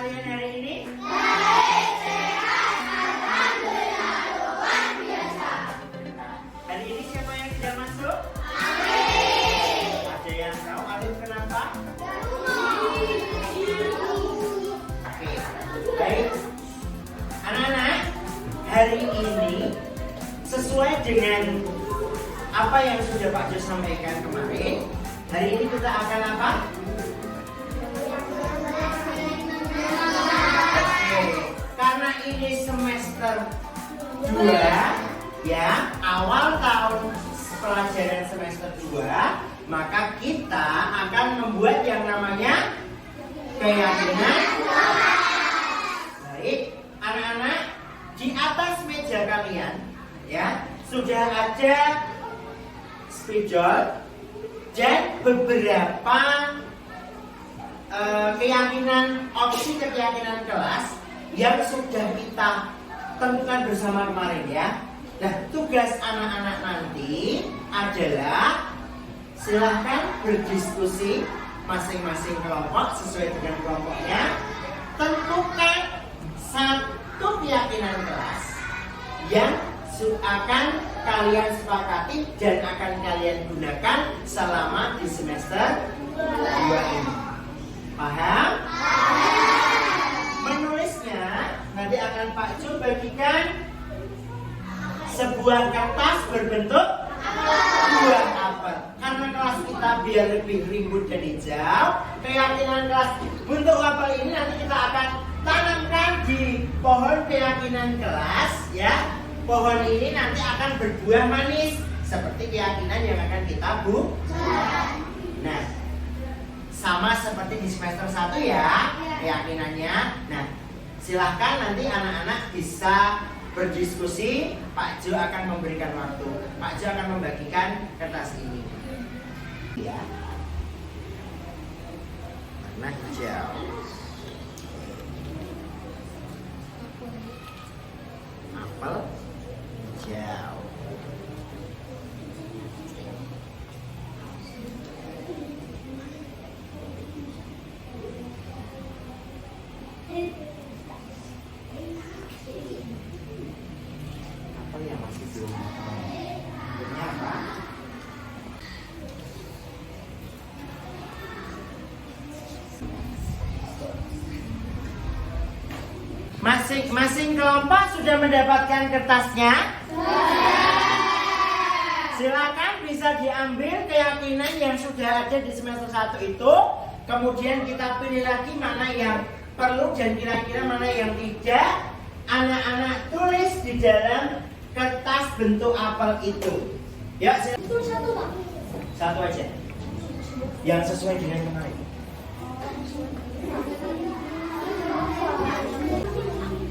kalian hari ini? Baik, sehat, alhamdulillah, luar biasa. Hari ini siapa yang tidak masuk? Amin. Ada yang tahu Alif kenapa? Oke, baik. Anak-anak, hari ini sesuai dengan apa yang sudah Pak Jo sampaikan kemarin, hari ini kita akan apa? Karena ini semester 2 ya, awal tahun pelajaran semester 2, maka kita akan membuat yang namanya keyakinan. Baik, anak-anak, di atas meja kalian ya sudah ada spidol dan beberapa keyakinan, opsi keyakinan kelas yang sudah kita tentukan bersama kemarin ya. Nah, tugas anak-anak nanti adalah silahkan berdiskusi masing-masing kelompok sesuai dengan kelompoknya. Tentukan satu keyakinan kelas yang akan kalian sepakati dan akan kalian gunakan selama di semester 2 ini. Paham? Menulisnya nanti akan Pak Jo bagikan sebuah kertas berbentuk buah apel. Karena kelas kita biar lebih rimbun dan hijau, keyakinan kelas bentuk apel ini nanti kita akan tanamkan di pohon keyakinan kelas ya. Pohon ini nanti akan berbuah manis seperti keyakinan yang akan kita buat. Nah, sama seperti di semester 1 ya keyakinannya. Nah, silahkan nanti anak-anak bisa berdiskusi. Pak Jo akan memberikan waktu. Pak Jo akan membagikan kertas ini. Ya. Warna hijau. Apel hijau. Apel yang masih belum bentuknya apa? Masing-masing kelompok sudah mendapatkan kertasnya? Silakan bisa diambil keyakinan yang sudah ada di semester 1 itu. Kemudian kita pilih lagi mana yang perlu dan kira-kira mana yang tidak. Anak-anak tulis di dalam kertas bentuk apel itu. Ya, Itu satu, Pak. satu aja. Yang sesuai dengan kemarin.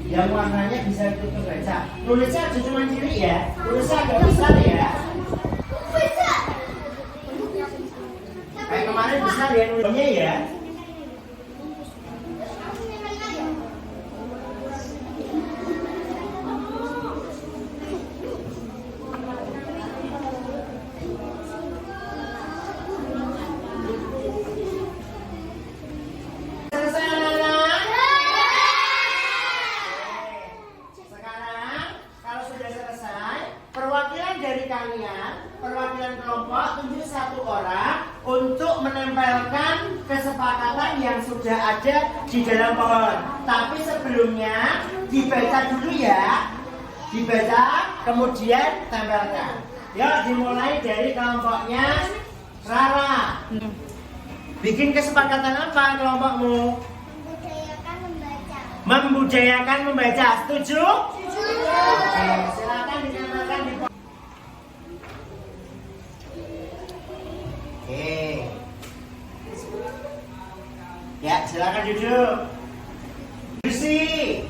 Yang warnanya bisa ditutup baca. Nulisnya aja cuma ciri ya. Nulisnya agak besar ya. Bisa. Kayak kemarin besar ya nulisnya ya. Selesai anak-anak? Sekarang kalau sudah selesai, perwakilan dari kalian, perwakilan kelompok tunjuk satu orang untuk menempelkan kesepakatan yang sudah ada di dalam pohon. Tapi sebelumnya dibaca dulu ya. Dibaca, kemudian tempelkan. Yuk dimulai dari kelompoknya Rara. Bikin kesepakatan apa kelompokmu? Membudayakan membaca. Membudayakan membaca. Setuju? Setuju. Oke, silakan dinyatakan di pohon. Oke. Ya, silakan duduk. Bersih.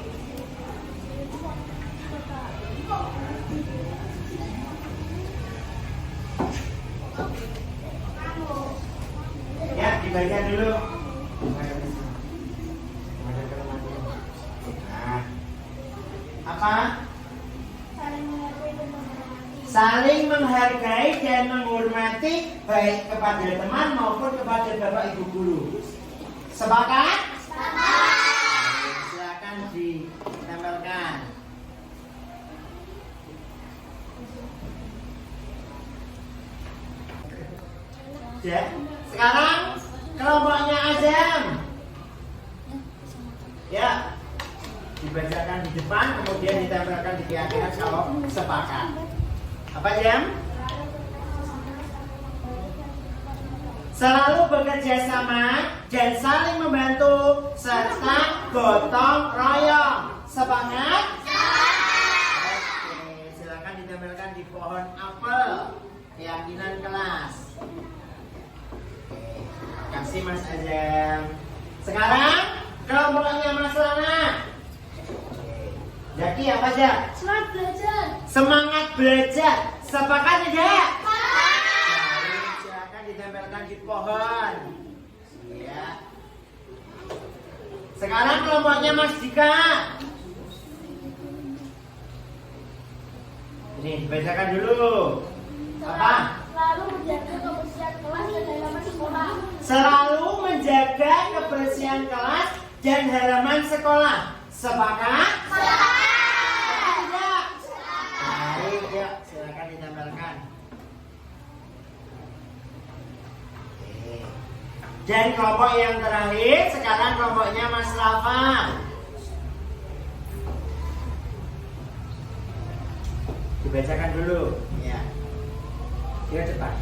Ya, dibaca dulu. Nah. Apa? Saling menghargai dan menghormati baik kepada teman. teman-teman maupun kepada bapak ibu guru. Sepakat? Sepakat. Oke, silakan duduk. Sudah. Sekarang kelompoknya Azam. Ya. Dibacakan di depan, kemudian ditempelkan di keyakinan kalau sepakat. Apa Azam? Selalu bekerja sama dan saling membantu serta gotong royong. Sepakat? Oke, silakan ditempelkan di pohon apel. Keyakinan kelas. Oke, kasih Mas Azam. Sekarang kelompoknya Mas Lana. Jaki apa aja? Semangat belajar. Semangat belajar. Sepakat tidak? Silakan ditempelkan di pohon. Ya. Sekarang kelompoknya Mas Dika. Ini dibacakan dulu. Apa? Selalu menjaga kebersihan kelas dan halaman sekolah. Selalu menjaga kebersihan kelas dan halaman sekolah. Sepakat? Sepakat. Tidak? Baik, ya. Silakan ditempelkan. Oke. Dan kelompok yang terakhir, sekarang kelompoknya Mas Rafa. Dibacakan dulu. Ya. Dia cepat.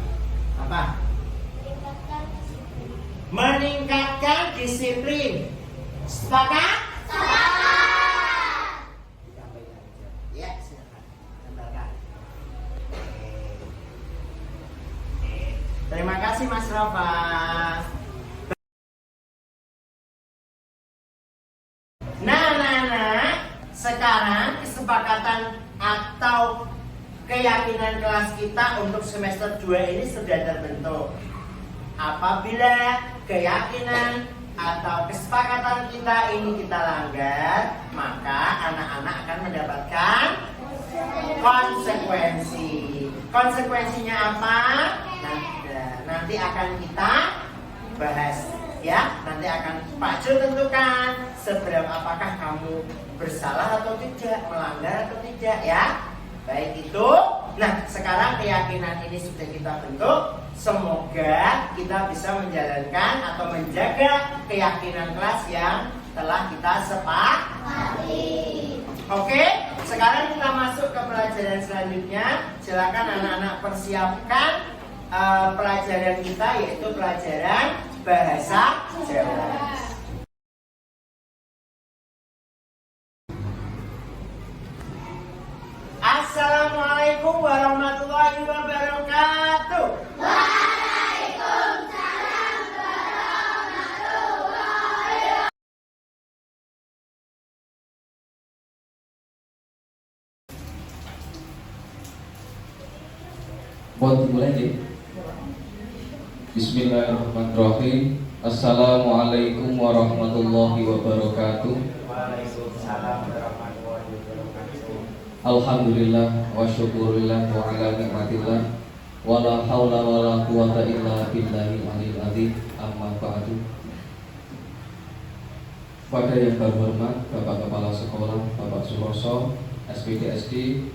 Apa? Meningkatkan disiplin. Sepakat? Sepakat. Ya, silakan. Tempelkan. Oke. Terima kasih Mas Rafa. Nah, sekarang kesepakatan atau keyakinan kelas kita untuk semester 2 ini sudah terbentuk. Apabila keyakinan atau kesepakatan kita ini kita langgar, maka anak-anak akan mendapatkan konsekuensi. Konsekuensinya apa? Nanti akan kita bahas, ya. Nanti akan Pak Jo tentukan seberapa apakah kamu bersalah atau tidak, melanggar atau tidak, ya. Baik itu. Nah, sekarang keyakinan ini sudah kita bentuk. Semoga kita bisa menjalankan atau menjaga keyakinan kelas yang telah kita sepakati. Oke, sekarang kita masuk ke pelajaran selanjutnya. Silakan anak-anak persiapkan pelajaran kita, yaitu pelajaran bahasa Jawa. Assalamualaikum warahmatullahi wabarakatuh. Waalaikumsalam warahmatullahi. Buat dimulai nih. Bismillahirrahmanirrahim. Assalamualaikum warahmatullahi wabarakatuh. Waalaikumsalam warahmatullahi wabarakatuh. Alhamdulillah wa syukurillah wa ala nikmatillah wa la hawla wa la quwata illa billahil aliyil azim. Amma ba'du. Pada yang berhormat Bapak Kepala Sekolah, Bapak Suroso, SPDSD,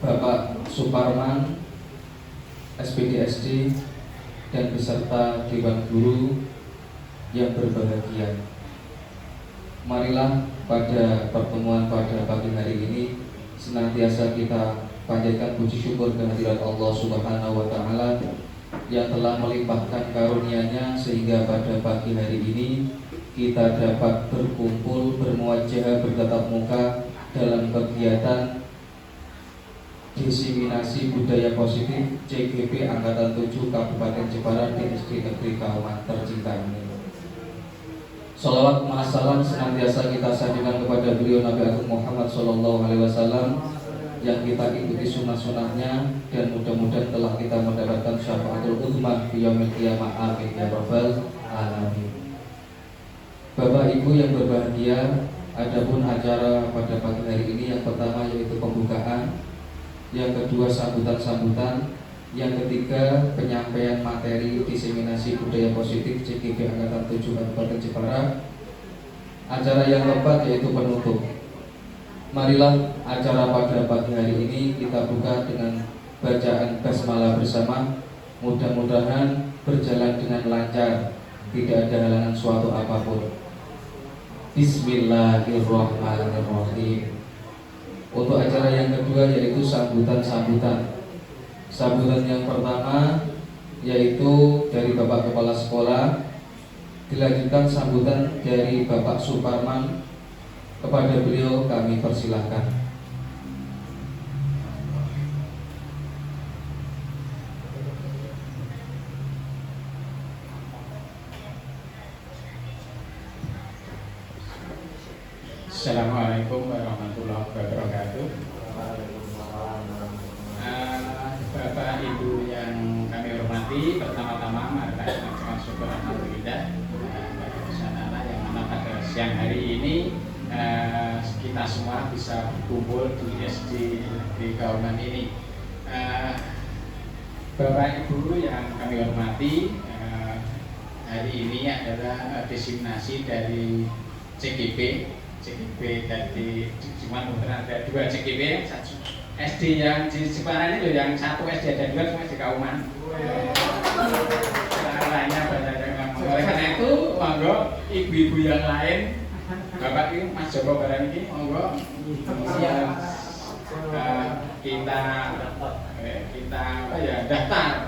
Bapak Suparman, SPDSD, dan beserta Dewan Guru yang berbahagia. Marilah pada pertemuan pada pagi hari ini senantiasa kita panjatkan puji syukur kehadirat Allah Subhanahu wa Ta'ala yang telah melimpahkan karunia-Nya sehingga pada pagi hari ini kita dapat berkumpul, bermuajah, bertatap muka dalam kegiatan diseminasi budaya positif CGP Angkatan 7 Kabupaten Jepara di SD Negeri Kauman tercinta ini. Salawat ma'asalam senantiasa kita sanjungkan kepada beliau Nabi Agung Muhammad SAW yang kita ikuti sunnah-sunnahnya dan mudah-mudahan telah kita mendapatkan syafaatul uzma fi yaumil qiyamah, amin ya rabbal alamin. Bapak Ibu yang berbahagia, adapun acara pada pagi hari ini yang pertama yaitu pembukaan, yang kedua sambutan-sambutan, yang ketiga penyampaian materi diseminasi budaya positif CGP Angkatan 7 Kabupaten Jepara. Acara yang keempat yaitu penutup. Marilah acara pada pagi hari ini kita buka dengan bacaan basmalah bersama. Mudah-mudahan berjalan dengan lancar, tidak ada halangan suatu apapun. Bismillahirrahmanirrahim. Untuk acara yang kedua yaitu sambutan-sambutan. Sambutan yang pertama yaitu dari Bapak Kepala Sekolah, dilanjutkan sambutan dari Bapak Suparman. Kepada beliau kami persilahkan. Assalamualaikum warahmatullahi wabarakatuh. Bapak Ibu yang kami hormati, pertama-tama mari kita mengucapkan syukur alhamdulillah yang mana pada siang hari ini kita semua bisa berkumpul di SD Negeri Kauman ini. Bapak Ibu yang kami hormati, hari ini adalah designasi dari CGP dari cuma ada 2 CGP, satu SD yang di Jepara ini yang satu SD ada 2, cuma di Kauman. Lainnya banyak yang ngomong. Oleh karena itu, monggo ibu-ibu yang lain, Bapak ini Mas Joko barang ini, monggo kita apa ya daftar.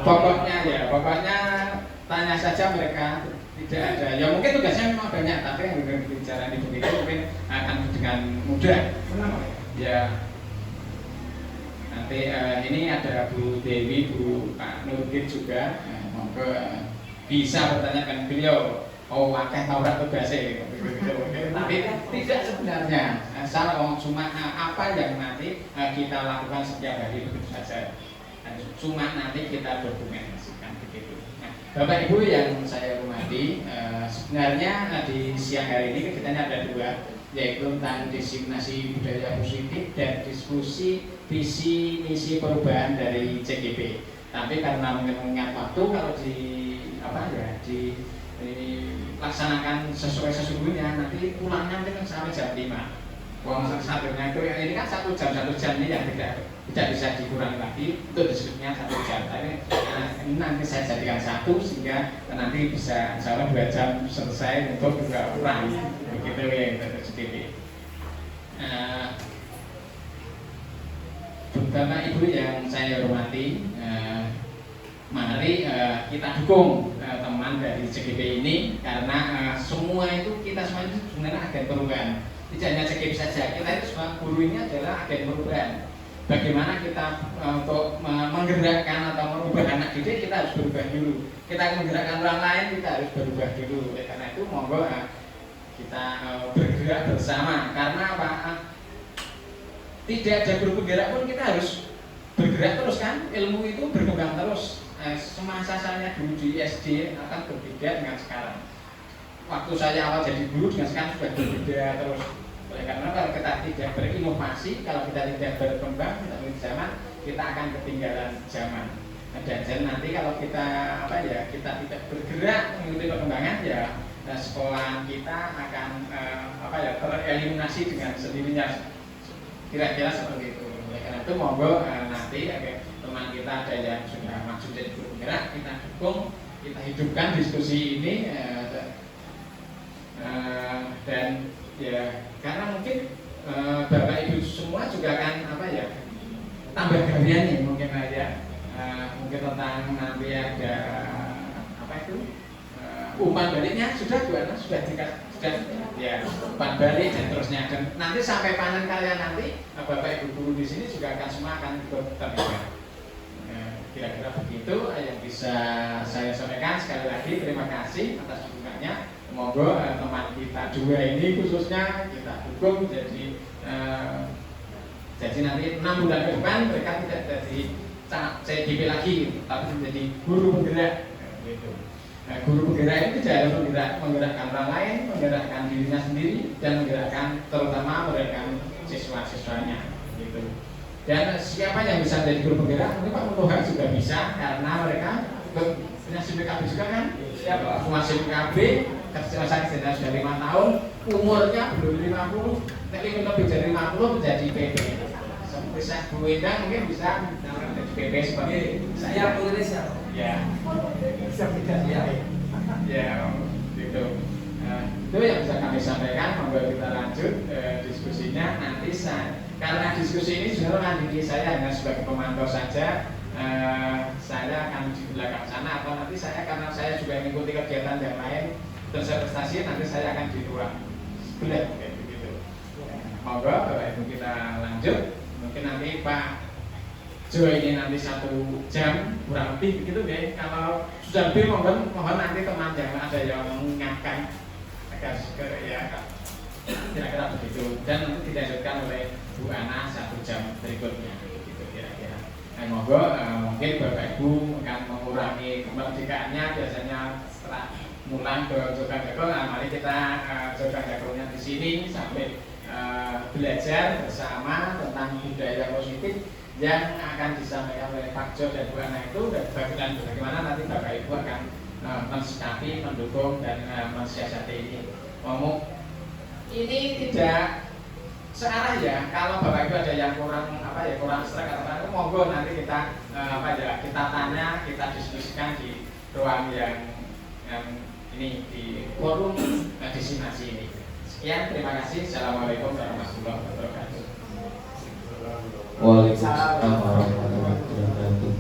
Pokoknya tanya saja mereka. Tidak ada, ya mungkin tugasnya memang banyak, tapi yang bicara di begitu mungkin akan dengan mudah. Ya, nanti ini ada Bu Dewi, Pak Nurdin juga, monggo bisa bertanyakan beliau. Oh, akeh Taurat tugasnya, tapi tidak sebenarnya. Salah cuma apa yang nanti kita lakukan setiap hari begitu saja. Cuma nanti kita dokumentasikan begitu. Bapak Ibu yang saya hormati, sebenarnya di siang hari ini kegiatannya ada 2, yaitu tentang designasi budaya positif dan diskusi visi misi perubahan dari CGP. Tapi karena mengingat waktu, kalau dilaksanakan sesuai sesungguhnya, nanti pulangnya mungkin sampai jam 5. Uang satunya itu ini kan 1 jam ini yang tidak bisa dikurangi lagi, itu diskusinya 1 jam. Tapi ini nanti saya jadikan 1 sehingga nanti bisa insya Allah 2 jam selesai untuk juga kurang begitu ya sedikit. Bapak Ibu yang saya hormati, mari kita dukung teman dari CGP ini karena semua itu kita semua itu sebenarnya agen perubahan. Tidak hanya CGP saja, kita itu semua guru ini adalah agen perubahan. Bagaimana kita untuk menggerakkan atau merubah anak didik, kita harus berubah dulu. Kita menggerakkan orang lain, kita harus berubah dulu. Oleh karena itu monggo kita bergerak bersama. Karena apa? Tidak ada guru penggerak pun kita harus bergerak terus kan. Ilmu itu berkembang terus. Semasa saya dulu di SD akan berbeda dengan sekarang. Waktu saya awal jadi guru dengan sekarang sudah berbeda terus. Oleh karena kalau kita tidak berinovasi, kalau kita tidak berkembang, kita mengikuti zaman, kita akan ketinggalan zaman. Dan nanti kalau kita kita tidak bergerak mengikuti perkembangan, ya sekolah kita akan tereliminasi dengan sendirinya. Kira-kira seperti itu. Oleh karena itu monggo nanti teman kita ada yang sudah maju jadi guru penggerak, kita dukung, kita hidupkan diskusi ini dan ya karena mungkin Bapak Ibu semua juga akan tambah galian mungkin aja mungkin tentang nanti ada umpan baliknya sudah ya umpan balik dan terusnya, dan nanti sampai panen kalian nanti Bapak Ibu guru di sini juga akan semua akan ikut terlibat. Kira-kira begitu yang bisa saya sampaikan. Sekali lagi terima kasih atas dukungannya. Semoga teman kita 2 ini khususnya kita dukung jadi nanti 6 bulan ke depan mereka tidak jadi CGP lagi, tapi menjadi guru penggerak. Gitu. Guru penggerak itu tidak harus menggerakkan orang lain, menggerakkan dirinya sendiri dan menggerakkan terutama menggerakkan siswa-siswanya. Gitu. Dan siapa yang bisa menjadi guru penggerak? Mungkin Pak Mutoha juga bisa karena mereka punya SIPKB juga kan? Siapa? Semua SIPKB. Saya sudah 5 tahun, umurnya belum 50, tapi lebih dari 50 menjadi PP. seperti saya Bu Endang mungkin bisa menjadi PP sebagai saya Indonesia. ya Bisa tidak ya? ya gitu. Itu yang bisa kami sampaikan. Monggo kita lanjut diskusinya nanti karena diskusi ini sebenarnya saya hanya sebagai pemantau saja. Saya akan di belakang sana atau nanti karena saya juga mengikuti kegiatan yang lain prestasi nanti saya akan di ruang sebelah kayak begitu. Monggo Bapak Ibu kita lanjut. Mungkin nanti Pak Jo ini nanti 1 jam kurang lebih begitu ya. Kalau sudah lebih mohon nanti teman yang ada yang mengingatkan agar ya kira-kira begitu. Dan nanti dilanjutkan oleh Bu Ana 1 jam berikutnya begitu kira-kira. Monggo mungkin Bapak Ibu akan mengurangi kemerdekaannya biasanya setelah mulai ke Jogan-Jago. Mari kita Jogan-Jagonya di sini sampai belajar bersama tentang budaya positif yang akan disampaikan oleh Pak Jo dan Bu Ana itu, dan bagaimana nanti Bapak Ibu akan mensikapi, mendukung dan mensiasati ini. Ini tidak searah ya. Kalau Bapak Ibu ada yang kurang serak atau apa, monggo nanti kita kita tanya, kita diskusikan di ruang yang ini di forum destinasi ini. Sekian, terima kasih. Assalamualaikum warahmatullahi wabarakatuh. Waalaikumsalam warahmatullahi wabarakatuh.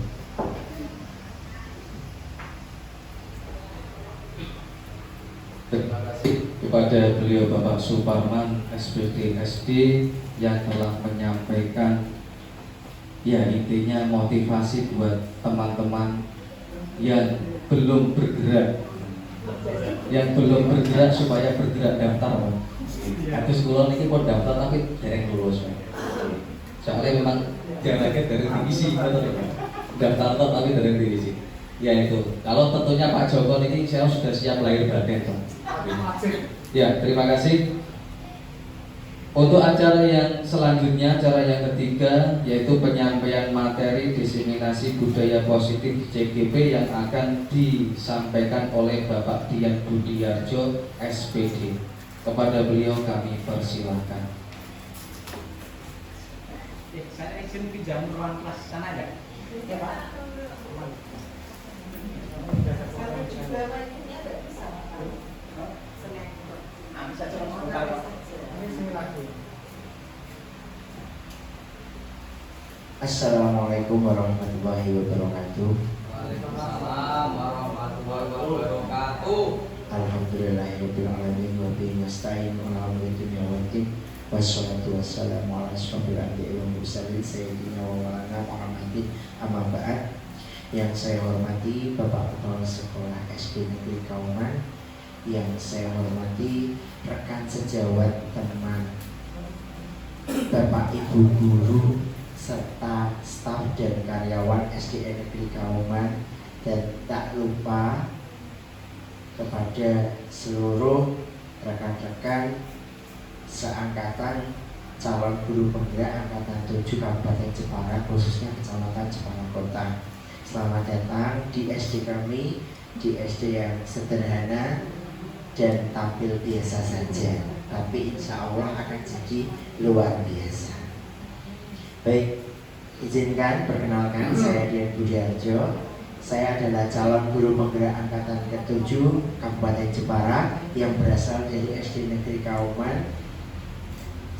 Terima kasih kepada beliau Bapak Suparman SPD SD yang telah menyampaikan ya intinya motivasi buat teman-teman yang belum bergerak supaya bergerak daftar. Agus kulon ini mau daftar tapi dereng lulus. Soalnya memang jaraknya dari divisi daftar tapi dari divisi. Ya itu. Kalau tentunya Pak Joko ini saya sudah siap lahir batin. Ya, terima kasih. Untuk acara yang selanjutnya, acara yang ketiga yaitu penyampaian materi diseminasi budaya positif CGP yang akan disampaikan oleh Bapak Dian Budiarjo SPD. Kepada beliau kami persilahkan. Saya izin pinjam ruang kelas sana ya. Ya Pak. Bisa coba Assalamualaikum warahmatullahi wabarakatuh. Waalaikumsalam warahmatullahi wabarakatuh. Alhamdulillahirabbil alamin wa bihi nasta'in ala umuri dunya waddin. Wassalatu wassalamu ala asyrofil anbiya'i wal mursalin sayyidina wa maulana Muhammadin amma ba'd. Yang saya hormati Bapak Kepala Sekolah SD Negeri Kauman, yang saya hormati rekan sejawat teman Bapak Ibu guru serta staf dan karyawan SDN Negeri Kauman, dan tak lupa kepada seluruh rekan-rekan seangkatan calon guru penggerak angkatan 7 Kabupaten Jepara, khususnya Kecamatan Jepara Kota. Selamat datang di SD kami, di SD yang sederhana dan tampil biasa saja, tapi insya Allah akan jadi luar biasa. Baik, izinkan perkenalkan, saya Dian Budiarjo. Saya adalah calon guru penggerak angkatan ke-7 Kabupaten Jepara yang berasal dari SD Negeri Kauman.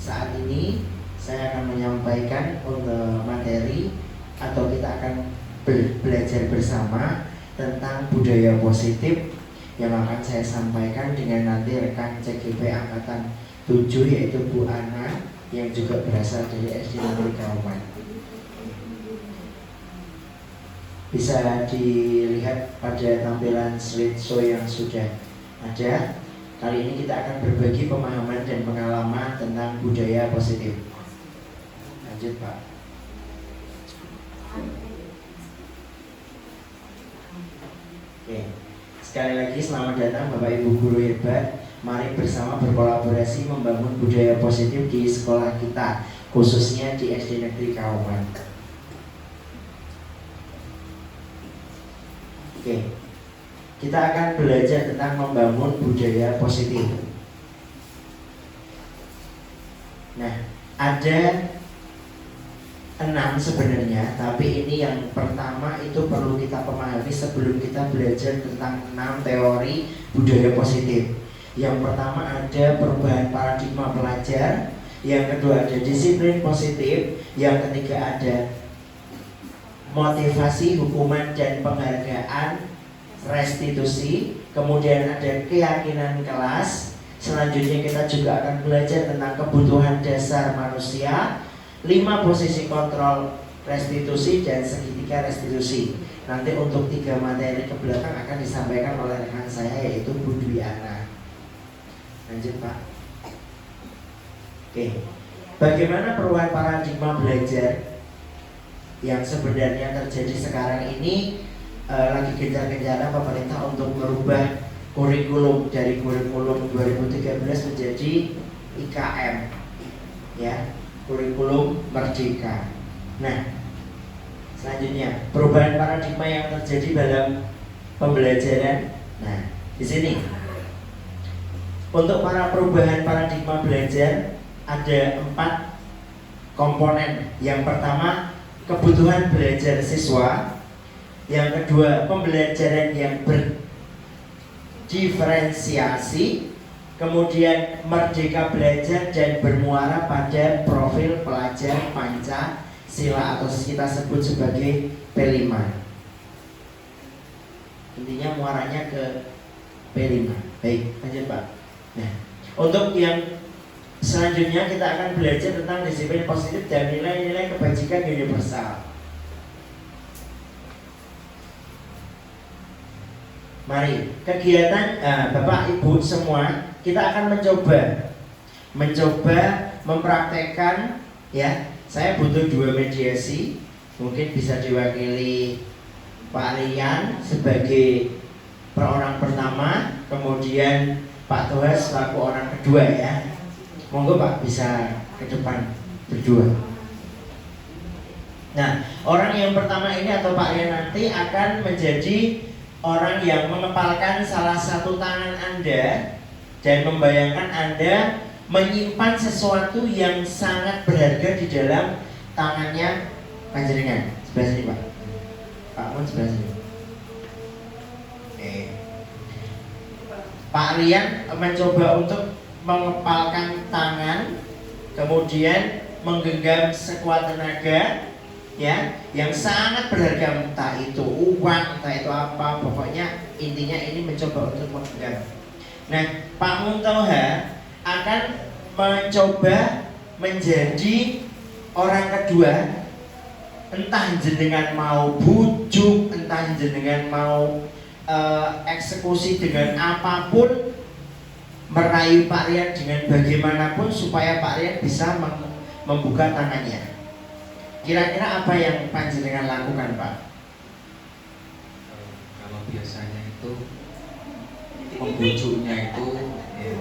Saat ini saya akan menyampaikan materi atau kita akan belajar bersama tentang budaya positif yang akan saya sampaikan dengan nanti rekan CGP angkatan 7 yaitu Bu Ana yang juga berasal dari SD Negeri Kauman. Bisa dilihat pada tampilan slideshow yang sudah ada. Kali ini kita akan berbagi pemahaman dan pengalaman tentang budaya positif. Lanjut Pak. Oke. Sekali lagi selamat datang Bapak Ibu guru hebat. Mari bersama berkolaborasi membangun budaya positif di sekolah kita, khususnya di SD Negeri Kauman. Oke, kita akan belajar tentang membangun budaya positif. Nah, ada 6 sebenarnya, tapi ini yang pertama itu perlu kita pahami sebelum kita belajar tentang 6 teori budaya positif. Yang pertama ada perubahan paradigma pelajar, yang kedua ada disiplin positif, yang ketiga ada motivasi, hukuman dan penghargaan, restitusi, kemudian ada keyakinan kelas. Selanjutnya kita juga akan belajar tentang kebutuhan dasar manusia, 5 posisi kontrol restitusi dan segitiga restitusi. Nanti untuk 3 materi ke belakang akan disampaikan oleh rekan saya yaitu Bu Dwi Ana. Lanjut Pak. Oke. Bagaimana perubahan paradigma belajar yang sebenarnya terjadi sekarang ini? Lagi gencar-gencarnya pemerintah untuk merubah kurikulum dari kurikulum 2013 menjadi IKM, ya, kurikulum merdeka. Nah, selanjutnya perubahan paradigma yang terjadi dalam pembelajaran. Nah, di sini untuk para perubahan paradigma belajar ada 4 komponen. Yang pertama kebutuhan belajar siswa, yang kedua pembelajaran yang berdiferensiasi, kemudian merdeka belajar dan bermuara pada profil pelajar Pancasila atau kita sebut sebagai P5. Intinya muaranya ke P5. Baik, lanjut Pak. Nah, untuk yang selanjutnya kita akan belajar tentang disiplin positif dan nilai-nilai kebajikan universal. Mari, kegiatan Bapak Ibu semua, kita akan mencoba mempraktekkan, ya. Saya butuh 2 mediasi, mungkin bisa diwakili Pak Rian sebagai orang pertama, kemudian Pak Toha selaku orang kedua, ya. Monggo Pak bisa ke depan berdua. Nah, orang yang pertama ini atau Pak Rian nanti akan menjadi orang yang mengepalkan salah satu tangan Anda dan membayangkan Anda menyimpan sesuatu yang sangat berharga di dalam tangannya panjenengan. Sebelah sini Pak. Pak Mun sebelah sini. Oke. Pak Rian mencoba untuk mengepalkan tangan, kemudian menggenggam sekuat tenaga, ya, yang sangat berharga, entah itu uang, entah itu apa, pokoknya intinya ini mencoba untuk menggenggam. Nah, Pak Muntoha akan mencoba menjadi orang kedua, entah jenengan mau bujuk, entah jenengan mau eksekusi dengan apapun, merayu Pak Rian dengan bagaimanapun supaya Pak Rian bisa membuka tangannya. Kira-kira apa yang panjenengan lakukan Pak? Kalau biasanya itu membujuknya itu ya,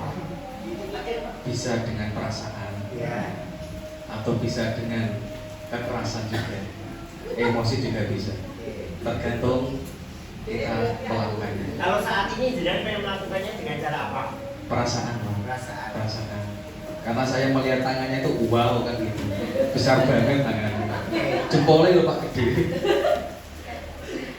bisa dengan perasaan, Ya. atau bisa dengan kekerasan juga, emosi juga bisa, tergantung kita melakukannya. Kalau saat ini jenengan melakukannya dengan cara apa? Perasaan, Bang. Perasaan. Perasaan. Karena saya melihat tangannya itu wow kan gitu, besar banget tangannya, jempolnya loh Pak gede.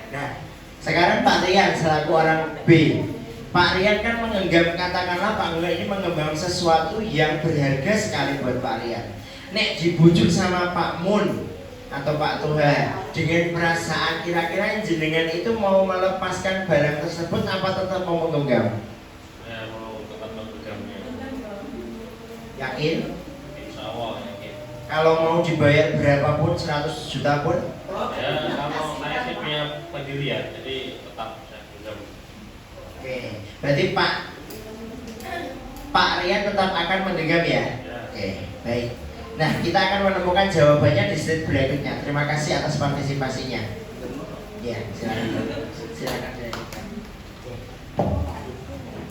Nah, sekarang Pak Rian selaku orang B. Pak Rian kan menggenggam, katakanlah Pak Ngga ini menggenggam sesuatu yang berharga sekali buat Pak Rian. Nek dibujuk sama Pak Mun atau Pak Toha dengan perasaan, kira-kira jenengan itu mau melepaskan barang tersebut apa tetap mau menggenggam? Saya mau tetap menggenggamnya. Yakin? Insya Allah yakin. Kalau mau dibayar berapapun, 100 juta pun? Ya, saya sih punya pendirian, jadi tetap saya genggam. Oke, berarti Pak Rian tetap akan menggenggam ya? Ya. Oke, baik. Nah, kita akan menemukan jawabannya di slide berikutnya. Terima kasih atas partisipasinya. Ya, silakan. Silakan dilanjutkan.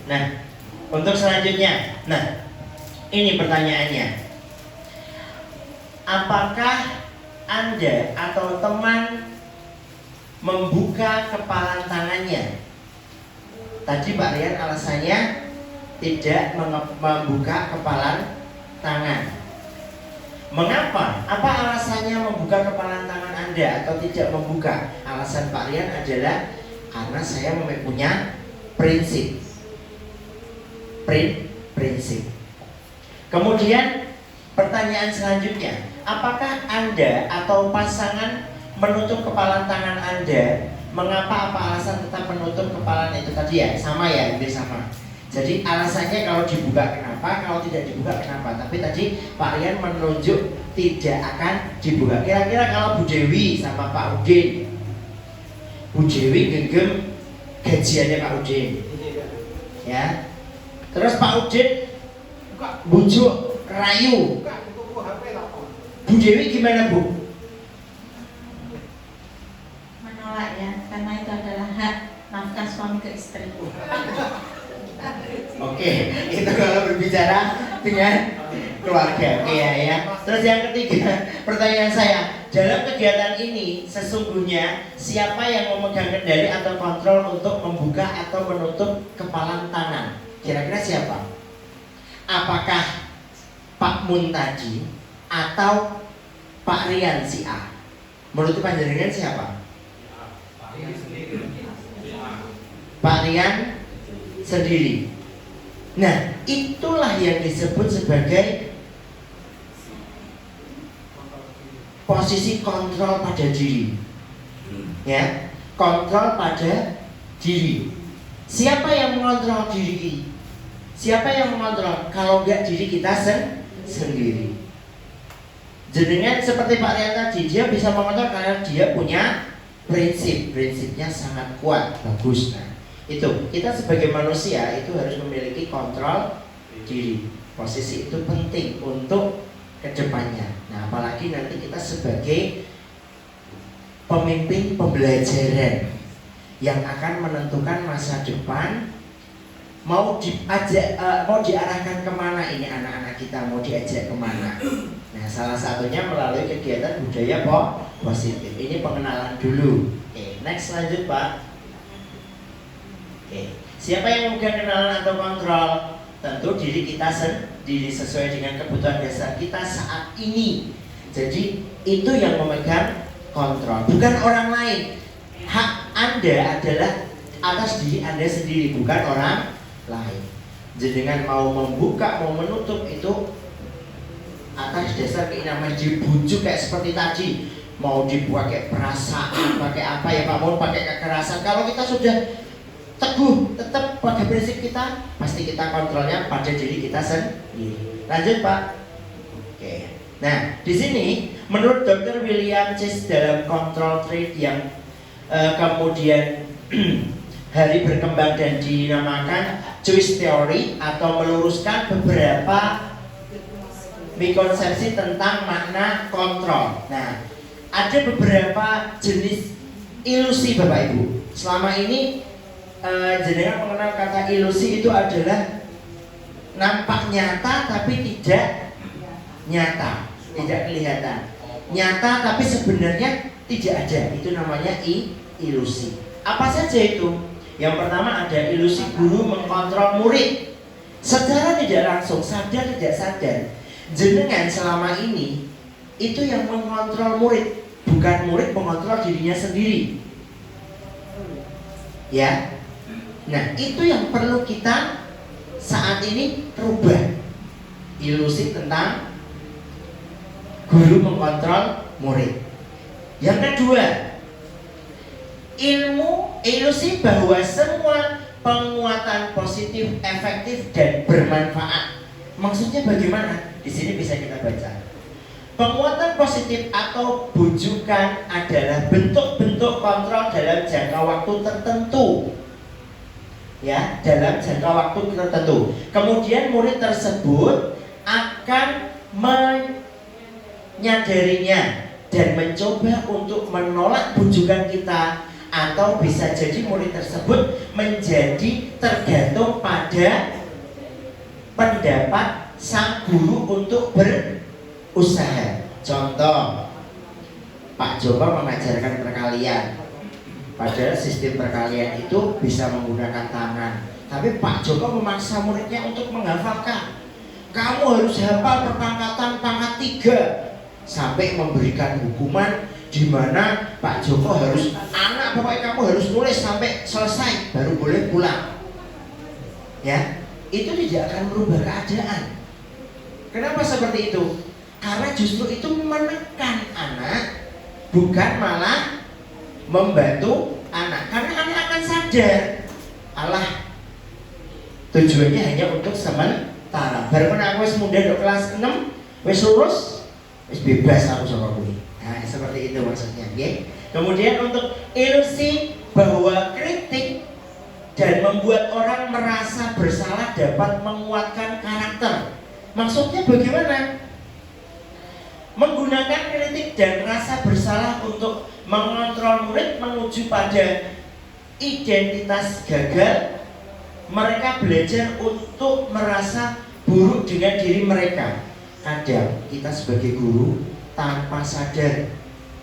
Nah, untuk selanjutnya, nah, ini pertanyaannya. Apakah Anda atau teman membuka kepalan tangannya? Tadi Pak Rian alasannya tidak membuka kepalan tangan. Mengapa? Apa alasannya membuka kepalan tangan Anda atau tidak membuka? Alasan Pak Rian adalah karena saya punya prinsip. Prinsip. Kemudian pertanyaan selanjutnya, apakah Anda atau pasangan menutup kepalan tangan Anda? Mengapa, apa alasan tetap menutup kepalan itu tadi ya? Sama ya, hampir sama. Jadi alasannya kalau dibuka kenapa, kalau tidak dibuka kenapa. Tapi tadi Pak Rian menunjuk tidak akan dibuka. Kira-kira kalau Bu Dewi sama Pak Udin, Bu Dewi genggam gajiannya Pak Udin, ya. Terus Pak Udin bujuk rayu, Bu Dewi gimana Bu? Menolak ya, karena itu adalah hak nafkah suami ke istri. Oke, itu kalau berbicara dengan keluarga. Iya ya. Terus yang ketiga, pertanyaan saya, dalam kegiatan ini sesungguhnya siapa yang memegang kendali atau kontrol untuk membuka atau menutup kepalan tangan? Kira-kira siapa? Apakah Pak Mun tadi atau Pak Rian si A? Menurut panjenengan siapa? Pak Rian sendiri. Nah, itulah yang disebut sebagai posisi kontrol pada diri. Ya, kontrol pada diri. Siapa yang mengontrol diri? Siapa yang mengontrol? Kalau enggak diri kita sendiri. Jenengan seperti Pak Rian tadi, dia bisa mengontrol karena dia punya prinsipnya sangat kuat, bagus. Nah, itu kita sebagai manusia itu harus memiliki kontrol diri. Posisi itu penting untuk kedepannya. Nah, apalagi nanti kita sebagai pemimpin pembelajaran yang akan menentukan masa depan, mau diarahkan kemana ini anak-anak kita, mau diajak kemana. Nah, salah satunya melalui kegiatan budaya positif. Ini pengenalan dulu. Oke, next lanjut Pak. Oke. Siapa yang memegang kenalan atau kontrol? Tentu diri kita sendiri sesuai dengan kebutuhan dasar kita saat ini. Jadi itu yang memegang kontrol, bukan orang lain. Hak Anda adalah atas diri Anda sendiri, bukan orang lain. Jenengan mau membuka, mau menutup itu atas dasar keinginan dibujuk kayak seperti tadi. Mau dipakai perasaan, pakai apa ya Pak, mau pakai kekerasan. Kalau kita sudah teguh tetap pada prinsip kita, pasti kita kontrolnya pada diri kita sendiri. Lanjut Pak. Oke. Nah, di sini menurut Dr. William Chase dalam Control Trait yang kemudian hari berkembang dan dinamakan Choice Theory atau meluruskan beberapa mikonsepsi tentang makna kontrol. Nah, ada beberapa jenis ilusi Bapak Ibu. Selama ini jenengan mengenal kata ilusi itu adalah nampak nyata tapi tidak nyata, tidak kelihatan. Nyata tapi sebenarnya tidak ada. Itu namanya ilusi. Apa saja itu? Yang pertama ada ilusi guru mengkontrol murid. Secara tidak langsung, sadar tidak sadar, jenengan selama ini itu yang mengontrol murid, bukan murid mengontrol dirinya sendiri. Ya. Nah, itu yang perlu kita saat ini rubah. Ilusi tentang guru mengontrol murid. Yang kedua, ilusi bahwa semua penguatan positif, efektif dan bermanfaat. Maksudnya bagaimana? Di sini bisa kita baca. Penguatan positif atau bujukan adalah bentuk-bentuk kontrol dalam jangka waktu tertentu. Ya, dalam jangka waktu tertentu. Kemudian murid tersebut akan menyadarinya dan mencoba untuk menolak bujukan kita, atau bisa jadi murid tersebut menjadi tergantung pada pendapat sang guru untuk berusaha. Contoh, Pak Joko mengajarkan perkalian, padahal sistem perkalian itu bisa menggunakan tangan, tapi Pak Joko memaksa muridnya untuk menghafalkan. kamu harus hafal perpangkatan pangkat 3, sampai memberikan hukuman di mana Pak Joko harus, anak pokoknya kamu harus nulis sampai selesai baru boleh pulang. Ya, itu tidak akan merubah keadaan. Kenapa seperti itu? Karena justru itu menekan anak, bukan malah membantu anak. Karena anak akan sadar, Allah tujuannya hanya untuk sementara. Baru kan aku wis muda untuk kelas 6, wis lulus, wis bebas aku sama kuwi. Nah, seperti itu maksudnya, okay? Kemudian untuk ilusi bahwa kritik dan membuat orang merasa bersalah dapat menguatkan karakter. Maksudnya bagaimana? Menggunakan kritik dan rasa bersalah untuk mengontrol murid menuju pada identitas gagal. Mereka belajar untuk merasa buruk dengan diri mereka. Kadang kita sebagai guru tanpa sadar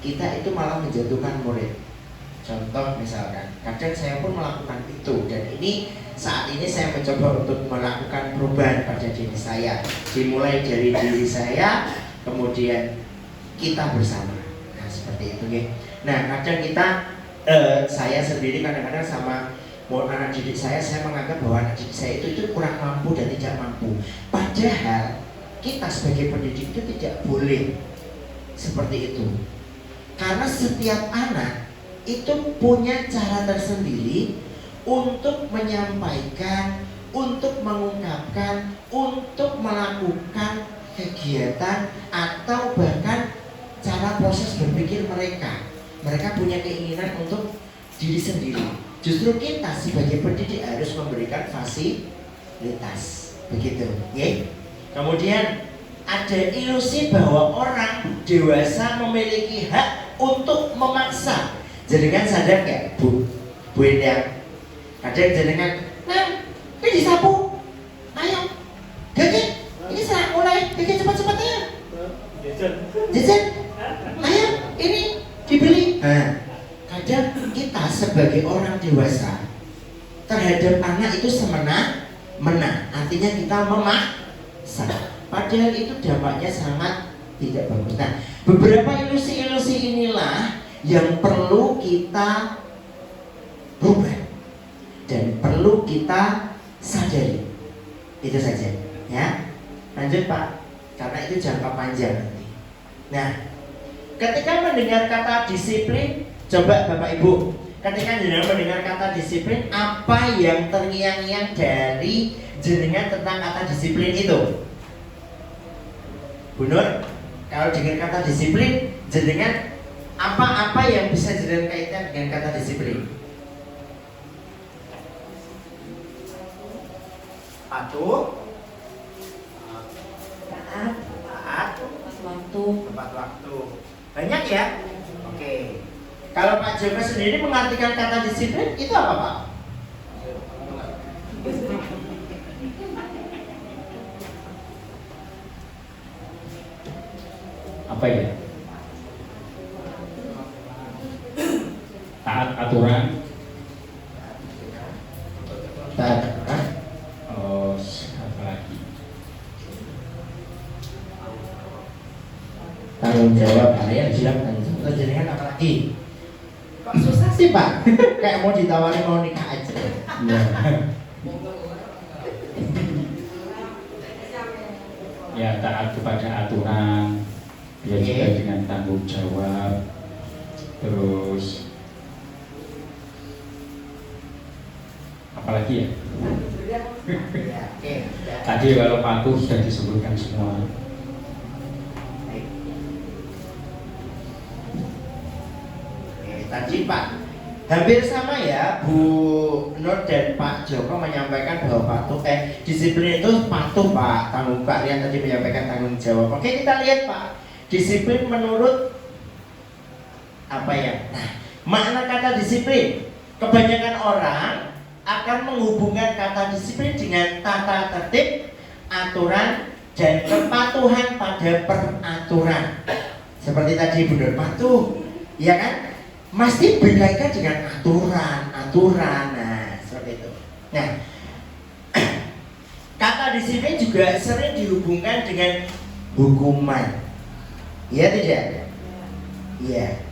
kita itu malah menjatuhkan murid. Contoh misalkan, kadang saya pun melakukan itu, dan ini saat ini saya mencoba untuk melakukan perubahan pada diri saya. Dimulai dari diri saya, kemudian kita bersama. Nah seperti itu ya. Nah kadang kita, saya sendiri kadang-kadang sama anak didik saya menganggap bahwa anak didik saya itu kurang mampu dan tidak mampu. Padahal kita sebagai pendidik itu tidak boleh seperti itu. Karena setiap anak itu punya cara tersendiri untuk menyampaikan, untuk mengungkapkan, untuk melakukan kegiatan atau bahkan cara proses berpikir mereka. Mereka punya keinginan untuk diri sendiri. Justru kita sebagai pendidik harus memberikan fasilitas, begitu, ya. Kemudian ada ilusi bahwa orang dewasa memiliki hak untuk memaksa. Jenengan sadar nggak, Bu Endang? Kadang jenengan, nah, ini disapu, ayo, Gege, ini sekarang mulai, Gege cepat-cepat ya. Jajan, ayo, ini dibeli. Nah, kadang kita sebagai orang dewasa terhadap anak itu semena-mena, artinya kita memaksa. Padahal itu dampaknya sangat tidak bagus. Nah, beberapa ilusi-ilusi inilah yang perlu kita rubah dan perlu kita sadari. Itu saja, ya. Lanjut Pak, karena itu jangka panjang nanti. Nah, ketika mendengar kata disiplin, coba Bapak Ibu, ketika mendengar kata disiplin, apa yang terngiang-ngiang dari jenengan tentang kata disiplin itu? Bu Nur, kalau dengar kata disiplin, jenengan apa-apa yang bisa jenengan kaitkan dengan kata disiplin? Patuh, taat, tepat waktu. Banyak ya? Oke. Kalau Pak Joko sendiri mengartikan kata disiplin itu apa Pak? Apa ya? Taat aturan. Taat, Apa lagi? tanggung jawab. Kalian silakan. Terus jenengan apa lagi? Kok susah sih Pak? Kayak mau ditawari mau nikah aja. Ya. Ya, taat kepada aturan, dia juga dengan tanggung jawab. Terus apalagi ya? Tadi kalau patuh sudah disebutkan semua. Tadi Pak hampir sama ya, Bu Nur dan Pak Joko menyampaikan bahwa patuh disiplin itu patuh Pak, tanggung Pak Rian tadi menyampaikan tanggung jawab. Oke, kita lihat Pak, disiplin menurut apa ya? Nah, makna kata disiplin, kebanyakan orang akan menghubungkan kata disiplin dengan tata tertib, aturan, dan kepatuhan pada peraturan. Seperti tadi Bu Nur patuh, ya kan? Mesti berkaitan dengan aturan. Nah, seperti itu. Nah, Kata disiplin juga sering dihubungkan dengan hukuman. Iya tidak? Iya.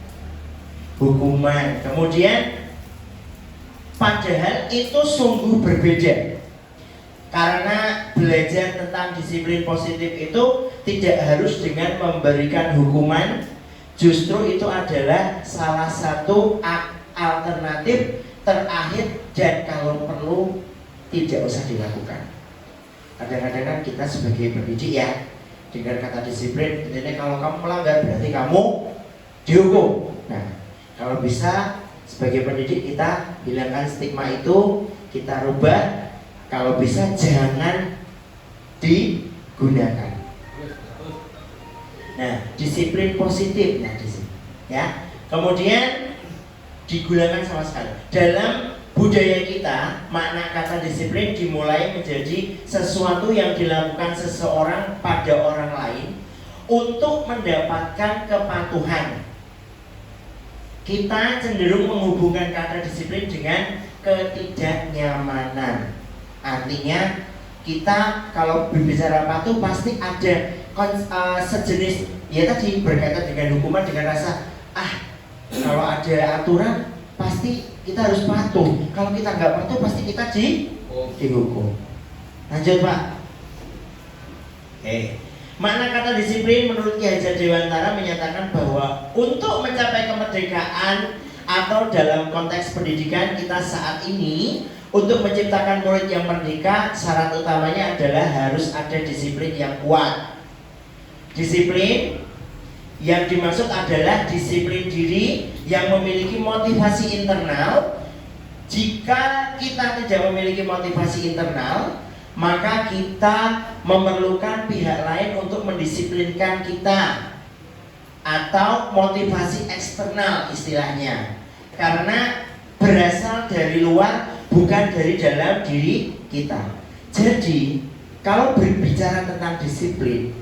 Hukuman. Kemudian padahal itu sungguh berbeda. Karena belajar tentang disiplin positif itu tidak harus dengan memberikan hukuman, justru itu adalah salah satu alternatif terakhir dan kalau perlu tidak usah dilakukan. Kadang-kadang kan kita sebagai pendidik ya dengar kata disiplin, ini kalau kamu melanggar berarti kamu dihukum. Nah, kalau bisa sebagai pendidik kita hilangkan stigma itu, kita rubah. Kalau bisa jangan digunakan. Nah, disiplin positif, nah disiplin, ya. Kemudian digunakan sama sekali. Dalam budaya kita, makna kata disiplin dimulai menjadi sesuatu yang dilakukan seseorang pada orang lain untuk mendapatkan kepatuhan. Kita cenderung menghubungkan kata disiplin dengan ketidaknyamanan. Artinya kita kalau berbicara patuh pasti ada sejenis ya tadi berkaitan dengan hukuman, dengan rasa kalau ada aturan pasti kita harus patuh. Kalau kita nggak patuh pasti kita dihukum. Lanjut Pak. Makna kata disiplin menurut Ki Hajar Dewantara menyatakan bahwa untuk mencapai kemerdekaan atau dalam konteks pendidikan kita saat ini, untuk menciptakan murid yang merdeka, syarat utamanya adalah harus ada disiplin yang kuat. Disiplin yang dimaksud adalah disiplin diri yang memiliki motivasi internal. Jika kita tidak memiliki motivasi internal, maka kita memerlukan pihak lain untuk mendisiplinkan kita, atau motivasi eksternal istilahnya, karena berasal dari luar, bukan dari dalam diri kita. Jadi kalau berbicara tentang disiplin,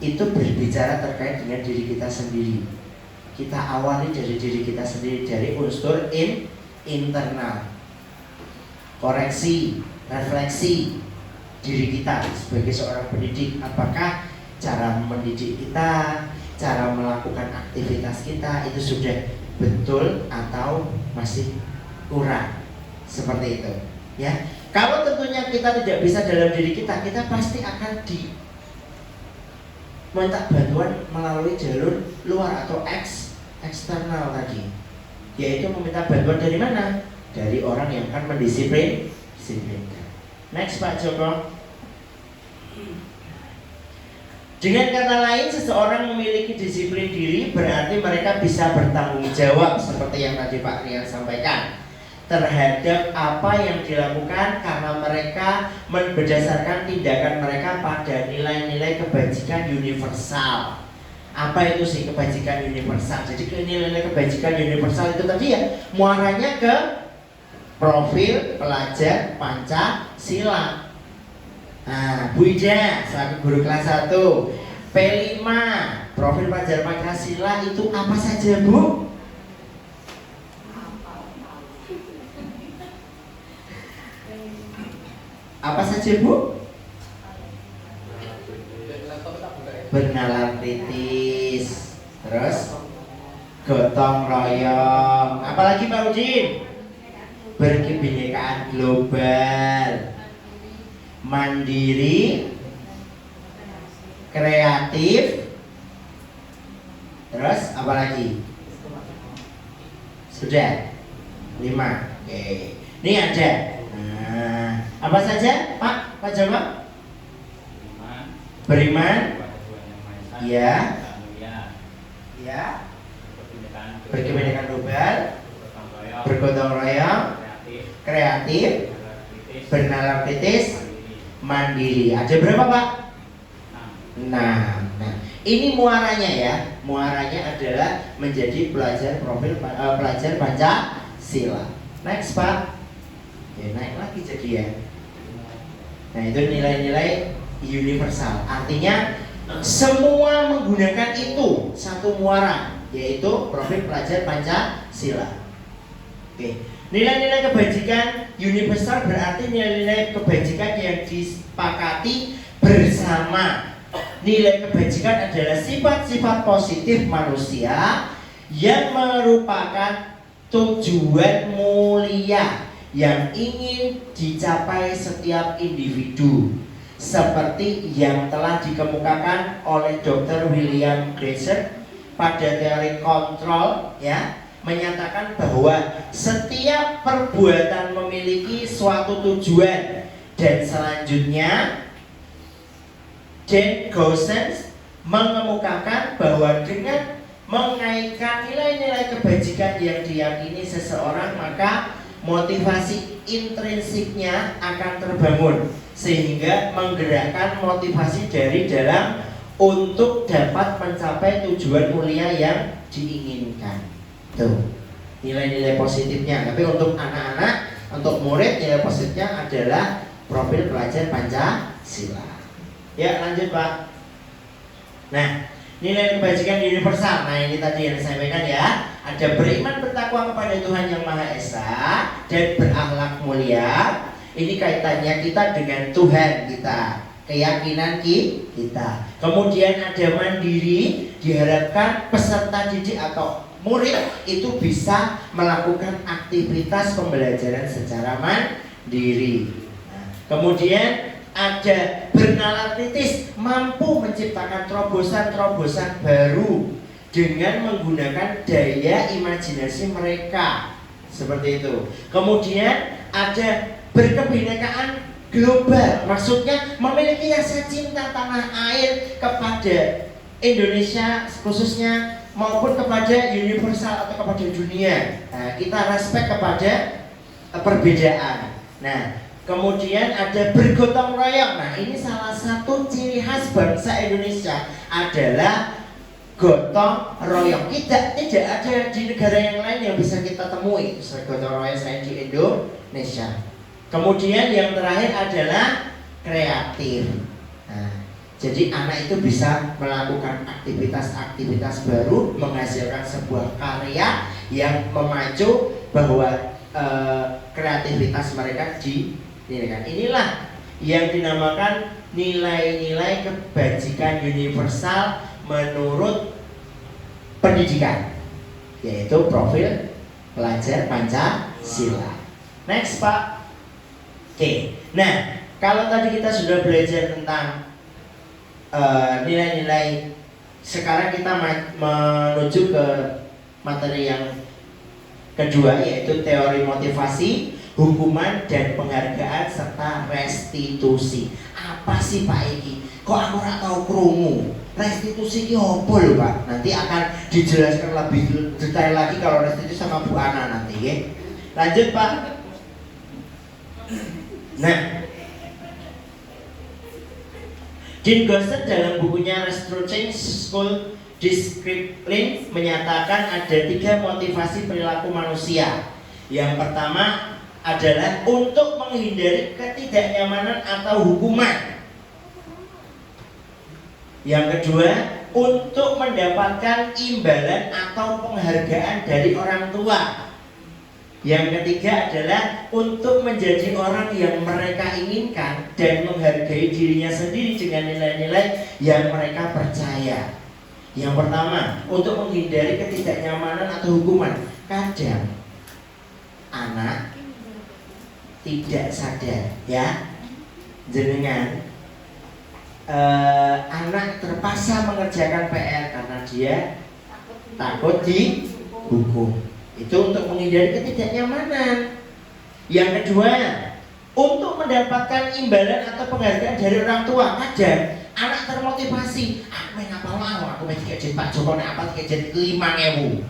itu berbicara terkait dengan diri kita sendiri. Kita awali dari diri kita sendiri, dari unsur internal. Koreksi, refleksi diri kita sebagai seorang pendidik. Apakah cara mendidik kita, cara melakukan aktivitas kita itu sudah betul atau masih kurang? Seperti itu, ya. Kalau tentunya kita tidak bisa dalam diri kita, kita pasti akan minta bantuan melalui jalur luar atau eksternal tadi, yaitu meminta bantuan dari mana? Dari orang yang akan mendisiplinkan. Next Pak Joko. Dengan kata lain, seseorang memiliki disiplin diri berarti mereka bisa bertanggung jawab seperti yang tadi Pak Rian sampaikan terhadap apa yang dilakukan, karena mereka berdasarkan tindakan mereka pada nilai-nilai kebajikan universal. Apa itu sih kebajikan universal? Jadi nilai-nilai kebajikan universal itu tadi ya muaranya ke profil pelajar Pancasila. Nah, Bu Ida selaku guru kelas 1 P5 profil pelajar Pancasila itu apa saja Bu? Apa saja Bu? Bernalar kritis, terus gotong royong, apalagi Pak Udin? Berkebinekaan global, mandiri, kreatif, terus apalagi? Sudah 5. Oke. Ini ada. Nah, apa saja Pak Joko? Beriman, ya, ya, berkebinekaan global, bergotong royong, kreatif, bernalar kritis, mandiri. Ada berapa Pak? 6. Nah, ini muaranya ya. Muaranya adalah menjadi pelajar pelajar Pancasila. Next Pak. Ya, naik lagi jadi ya. Nah, itu nilai-nilai universal. Artinya semua menggunakan itu satu muara, yaitu profil pelajar Pancasila. Oke. Nilai-nilai kebajikan universal berarti nilai-nilai kebajikan yang disepakati bersama. Nilai kebajikan adalah sifat-sifat positif manusia yang merupakan tujuan mulia yang ingin dicapai setiap individu, seperti yang telah dikemukakan oleh Dr. William Glasser pada teori kontrol, ya, menyatakan bahwa setiap perbuatan memiliki suatu tujuan. Dan selanjutnya Dan Goossens mengemukakan bahwa dengan mengaitkan nilai-nilai kebajikan yang diyakini seseorang, maka motivasi intrinsiknya akan terbangun sehingga menggerakkan motivasi dari dalam untuk dapat mencapai tujuan mulia yang diinginkan. Tuh, nilai-nilai positifnya. Tapi untuk anak-anak, untuk murid, nilai positifnya adalah profil pelajar Pancasila. Ya, lanjut Pak. Nah, nilai kebajikan universal. Nah, ini tadi yang disampaikan ya. Ada beriman bertakwa kepada Tuhan Yang Maha Esa dan berakhlak mulia. Ini kaitannya kita dengan Tuhan kita, keyakinan kita. Kemudian ada mandiri, diharapkan peserta didik atau murid itu bisa melakukan aktivitas pembelajaran secara mandiri. Nah, kemudian ada bernalar kritis, mampu menciptakan terobosan-terobosan baru dengan menggunakan daya imajinasi mereka, seperti itu. Kemudian ada berkebinekaan global, maksudnya memiliki rasa cinta tanah air kepada Indonesia khususnya maupun kepada universal atau kepada dunia. Nah, kita respect kepada perbedaan. Nah, kemudian ada bergotong royong. Nah, ini salah satu ciri khas bangsa Indonesia adalah gotong royong. Tidak ada di negara yang lain yang bisa kita temui gotong royong selain di Indonesia. Kemudian yang terakhir adalah kreatif. Nah, jadi anak itu bisa melakukan aktivitas-aktivitas baru, menghasilkan sebuah karya yang memacu bahwa kreativitas mereka dinilaikan. Inilah yang dinamakan nilai-nilai kebajikan universal menurut pendidikan, yaitu profil pelajar Pancasila. Next Pak. Oke. Nah, kalau tadi kita sudah belajar tentang nilai-nilai, sekarang kita menuju ke materi yang kedua, yaitu teori motivasi, hukuman dan penghargaan serta restitusi. Apa sih Pak ini? Kok aku nggak tahu krungu? Restitusi ini apa lho Pak? Nanti akan dijelaskan lebih detail lagi kalau restitusi sama Bu Ana nanti ya. Lanjut Pak. Nah, Dan Goossens dalam bukunya Restructuring School Discipline menyatakan ada 3 motivasi perilaku manusia. Yang pertama adalah untuk menghindari ketidaknyamanan atau hukuman. Yang kedua, untuk mendapatkan imbalan atau penghargaan dari orang tua. Yang ketiga adalah untuk menjadi orang yang mereka inginkan dan menghargai dirinya sendiri dengan nilai-nilai yang mereka percaya. Yang pertama, untuk menghindari ketidaknyamanan atau hukuman. Kadang anak tidak sadar, ya, jenengan anak terpaksa mengerjakan PR karena dia takut dihukum. Itu untuk menghindari ketidaknyamanan. Yang kedua, untuk mendapatkan imbalan atau penghargaan dari orang tua. Kadang anak termotivasi, aku main apa mau, aku main gaji Pak Joko, apa gaji 5.000.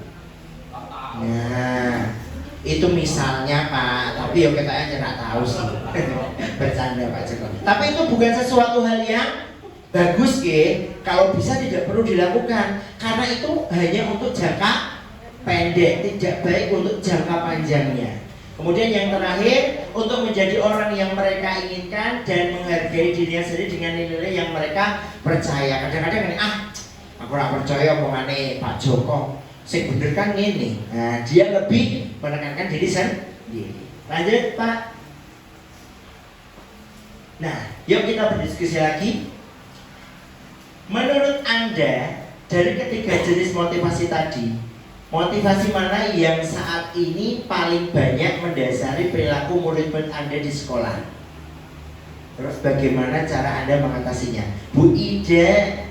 Nah, itu misalnya Pak, tapi ya kita aja nggak tahu sih. Bercanda Pak Joko. Tapi itu bukan sesuatu hal yang bagus ya. Kalau bisa tidak perlu dilakukan, karena itu hanya untuk jangka pendek, tidak baik untuk jangka panjangnya. Kemudian yang terakhir, untuk menjadi orang yang mereka inginkan dan menghargai dirinya sendiri dengan nilai yang mereka percaya. Kadang-kadang ini, aku gak percaya omongane Pak Joko, sing bener kan ini. Nah, dia lebih menekankan diri Lanjut Pak. Nah, yuk kita berdiskusi lagi. Menurut Anda, dari ketiga jenis motivasi tadi, motivasi mana yang saat ini paling banyak mendasari perilaku murid-murid Anda di sekolah? Terus bagaimana cara Anda mengatasinya? Bu Ida,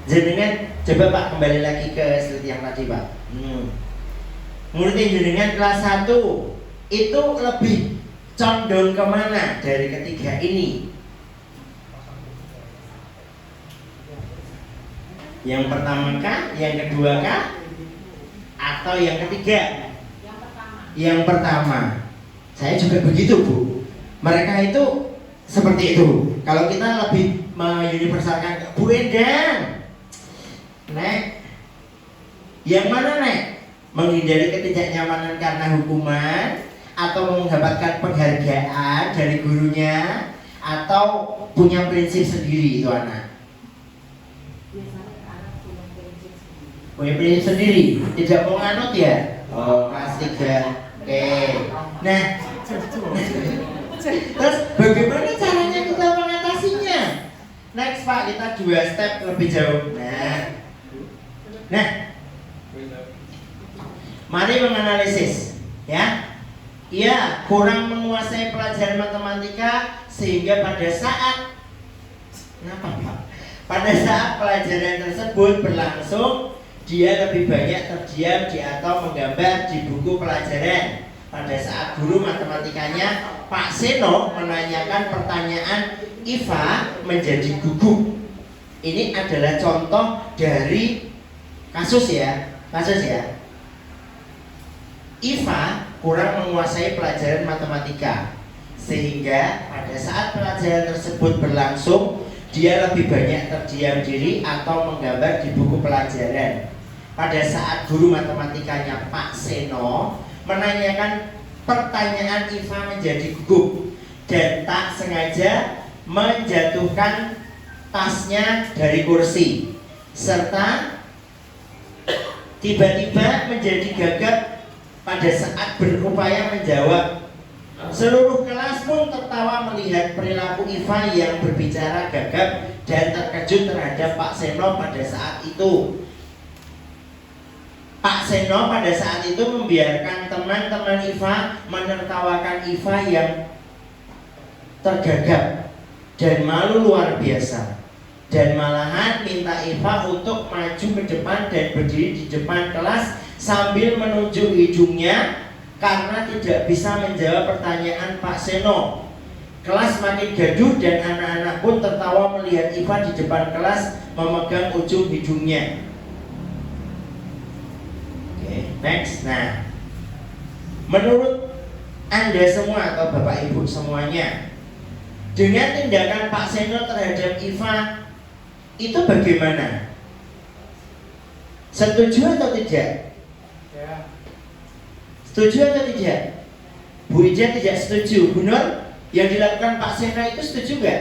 jenengan coba Pak kembali lagi ke slide yang tadi Pak. Murid jenengan kelas 1 itu lebih condong kemana dari ketiga ini? Yang pertama kah? Yang kedua kah? Atau yang ketiga? Yang pertama. Saya juga begitu Bu. Mereka itu seperti itu. Kalau kita lebih menguniversalkan, Bu Endang, Nek, yang mana Nek? Menghindari ketidaknyamanan karena hukuman, atau mendapatkan penghargaan dari gurunya, atau punya prinsip sendiri itu anak? Punya prinsip sendiri, tidak mau nganut ya? Oh, kelas 3. Oke. Nah, terus bagaimana caranya kita mengatasinya? Next Pak, kita 2 step lebih jauh. Nah, mari menganalisis, ya. Ia kurang menguasai pelajaran matematika sehingga pada saat pada saat pelajaran tersebut berlangsung, dia lebih banyak terdiam di atau menggambar di buku pelajaran. Pada saat guru matematikanya Pak Seno menanyakan pertanyaan, Iva menjadi gugup. Ini adalah contoh dari kasus ya. Iva kurang menguasai pelajaran matematika sehingga pada saat pelajaran tersebut berlangsung, dia lebih banyak terdiam diri atau menggambar di buku pelajaran. Pada saat guru matematikanya Pak Seno menanyakan pertanyaan, Iva menjadi gugup dan tak sengaja menjatuhkan tasnya dari kursi serta tiba-tiba menjadi gagap pada saat berupaya menjawab. Seluruh kelas pun tertawa melihat perilaku Iva yang berbicara gagap dan terkejut terhadap Pak Seno pada saat itu. Pak Seno pada saat itu membiarkan teman-teman Iva menertawakan Iva yang tergagap dan malu luar biasa, dan malahan minta Iva untuk maju ke depan dan berdiri di depan kelas sambil menunjuk hidungnya karena tidak bisa menjawab pertanyaan Pak Seno. Kelas makin gaduh dan anak-anak pun tertawa melihat Iva di depan kelas memegang ujung hidungnya. Next. Nah, menurut Anda semua atau Bapak Ibu semuanya, dengan tindakan Pak Seno terhadap Iva itu bagaimana? Setuju atau tidak? Ya. Setuju atau tidak? Bu Ija tidak setuju. Bu Nur, yang dilakukan Pak Seno itu setuju nggak?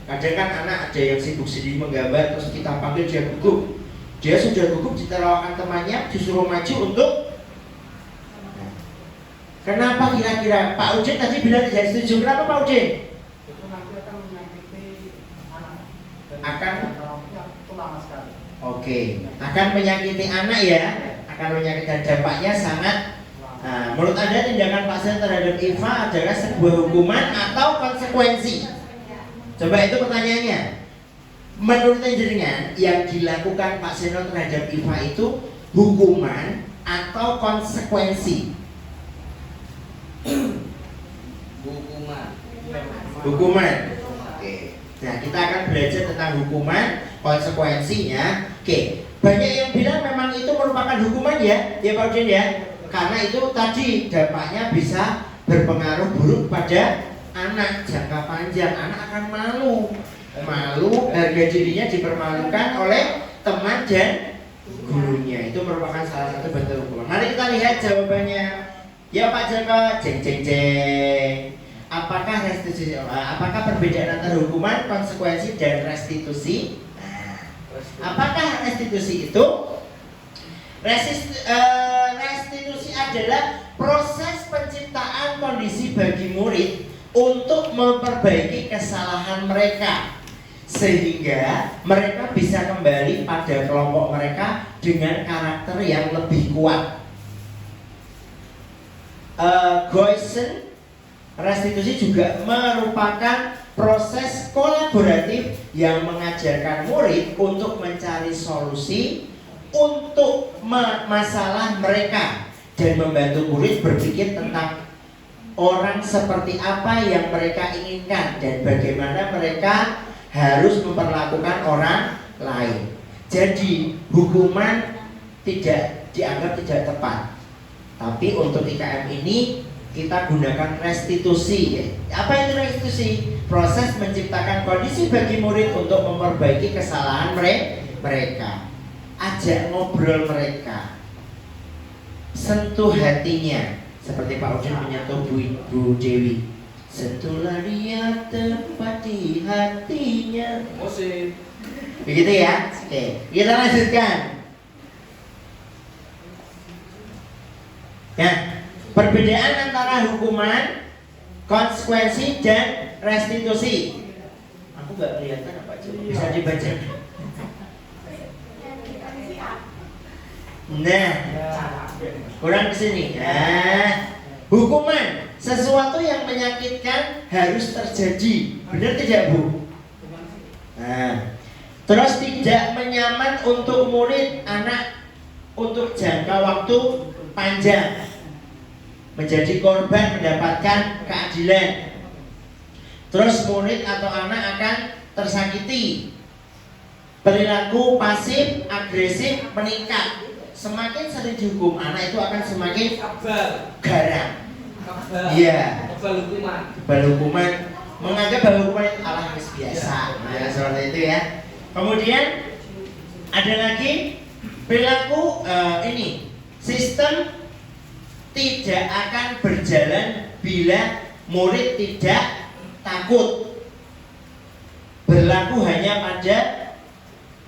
Kadang kan anak ada yang sibuk sendiri menggambar, terus kita panggil dia gugup. Dia sudah gugup, ditertawakan temannya, disuruh maju untuk. Kenapa kira-kira Pak Udin tadi bilang tidak setuju? Kenapa Pak Udin? Itu nanti akan menyakiti anak. Akan? Itu lama sekali. Oke, akan menyakiti anak ya, akan menyakiti, dan dampaknya sangat. Nah, menurut Anda tindakan Pak Seno terhadap Iva adalah sebuah hukuman atau konsekuensi? Coba itu pertanyaannya. Menurut jenengan yang dilakukan Pak Seno terhadap Iva itu hukuman atau konsekuensi? Hukuman. Oke. Nah, kita akan belajar tentang hukuman, konsekuensinya. Oke. Banyak yang bilang memang itu merupakan hukuman ya Pak Udin ya. Karena itu tadi dampaknya bisa berpengaruh buruk pada anak jangka panjang. Anak akan malu, harga dirinya dipermalukan oleh teman dan gurunya. Itu merupakan salah satu bentuk hukuman. Mari kita lihat jawabannya. Ya Pak Joko, jeng. Apakah perbedaan antara hukuman, konsekuensi dan restitusi? Apakah restitusi itu? Restitusi adalah proses penciptaan penciptaan kondisi bagi murid untuk memperbaiki kesalahan mereka sehingga mereka bisa kembali pada kelompok mereka dengan karakter yang lebih kuat. Goisen restitusi juga merupakan proses kolaboratif yang mengajarkan murid untuk mencari solusi untuk masalah mereka dan membantu murid berpikir tentang orang seperti apa yang mereka inginkan dan bagaimana mereka harus memperlakukan orang lain. Jadi hukuman tidak dianggap tidak tepat. Tapi untuk IKM ini kita gunakan restitusi. Apa itu restitusi? Proses menciptakan kondisi bagi murid untuk memperbaiki kesalahan mereka. Ajak ngobrol mereka, sentuh hatinya, seperti Pak Udin menyentuh Bu Dewi. Sentuhlah dia tepat di hatinya. Musik. Begitu ya? Oke, kita lanjutkan. Nah, perbedaan antara hukuman, konsekuensi, dan restitusi. Aku nggak kelihatan apa coba bisa dibaca. Nah, kurang kesini. Nah, hukuman sesuatu yang menyakitkan harus terjadi. Benar tidak, Bu? Nah, terus tidak menyaman untuk murid anak untuk jangka waktu panjang, menjadi korban mendapatkan keadilan. Terus murid atau anak akan tersakiti. Perilaku pasif agresif meningkat. Semakin sering dihukum anak itu akan semakin garang. Iya. Kebal hukuman. Menganggap bahwa hukuman itu alah biasa. Ya, seperti itu ya. Kemudian ada lagi perilaku ini. Sistem tidak akan berjalan bila murid tidak takut. Berlaku hanya pada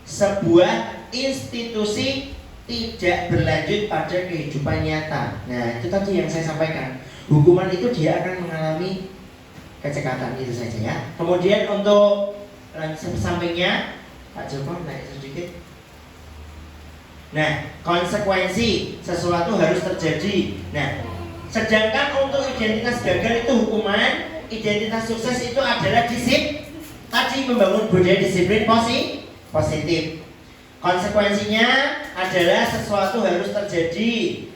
sebuah institusi, tidak berlanjut pada kehidupan nyata. Nah, itu tadi yang saya sampaikan. Hukuman itu dia akan mengalami kecekatan, itu saja ya. Kemudian untuk sampingnya Pak Joko naik sedikit. Nah, konsekuensi sesuatu harus terjadi. Nah, sedangkan untuk identitas gagal itu hukuman, identitas sukses itu adalah disiplin. Tadi membangun budaya disiplin positif. Konsekuensinya adalah sesuatu harus terjadi.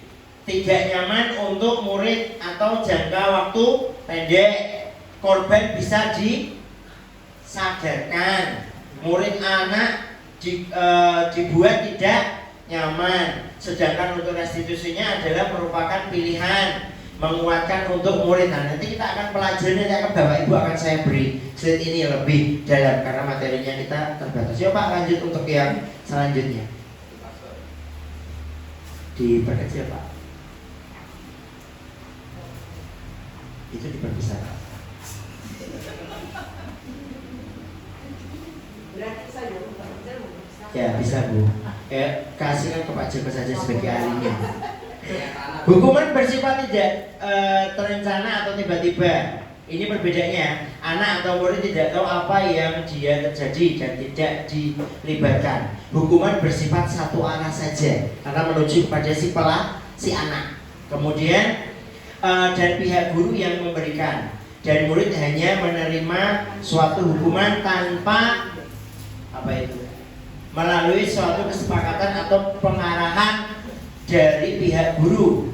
Tidak nyaman untuk murid atau jangka waktu pendek. Korban bisa disadarkan. Murid anak dibuat tidak nyaman. Sedangkan untuk restitusinya adalah merupakan pilihan, menguatkan untuk murid. Nah, nanti kita akan pelajari, nanti akan Bapak Ibu akan saya beri slide ini lebih dalam karena materinya kita terbatas. Yuk Pak, lanjut untuk yang selanjutnya. Diperkecil Pak. Itu diperbesar. Ya bisa Bu. Kasihkan ke Pak Joko saja sebagai ahlinya. Hukuman bersifat tidak terencana atau tiba-tiba. Ini perbedaannya. Anak atau murid tidak tahu apa yang dia terjadi dan tidak dilibatkan. Hukuman bersifat satu arah saja karena menuju kepada si anak. Kemudian dan pihak guru yang memberikan, dan murid hanya menerima suatu hukuman tanpa melalui suatu kesepakatan atau pengarahan dari pihak guru,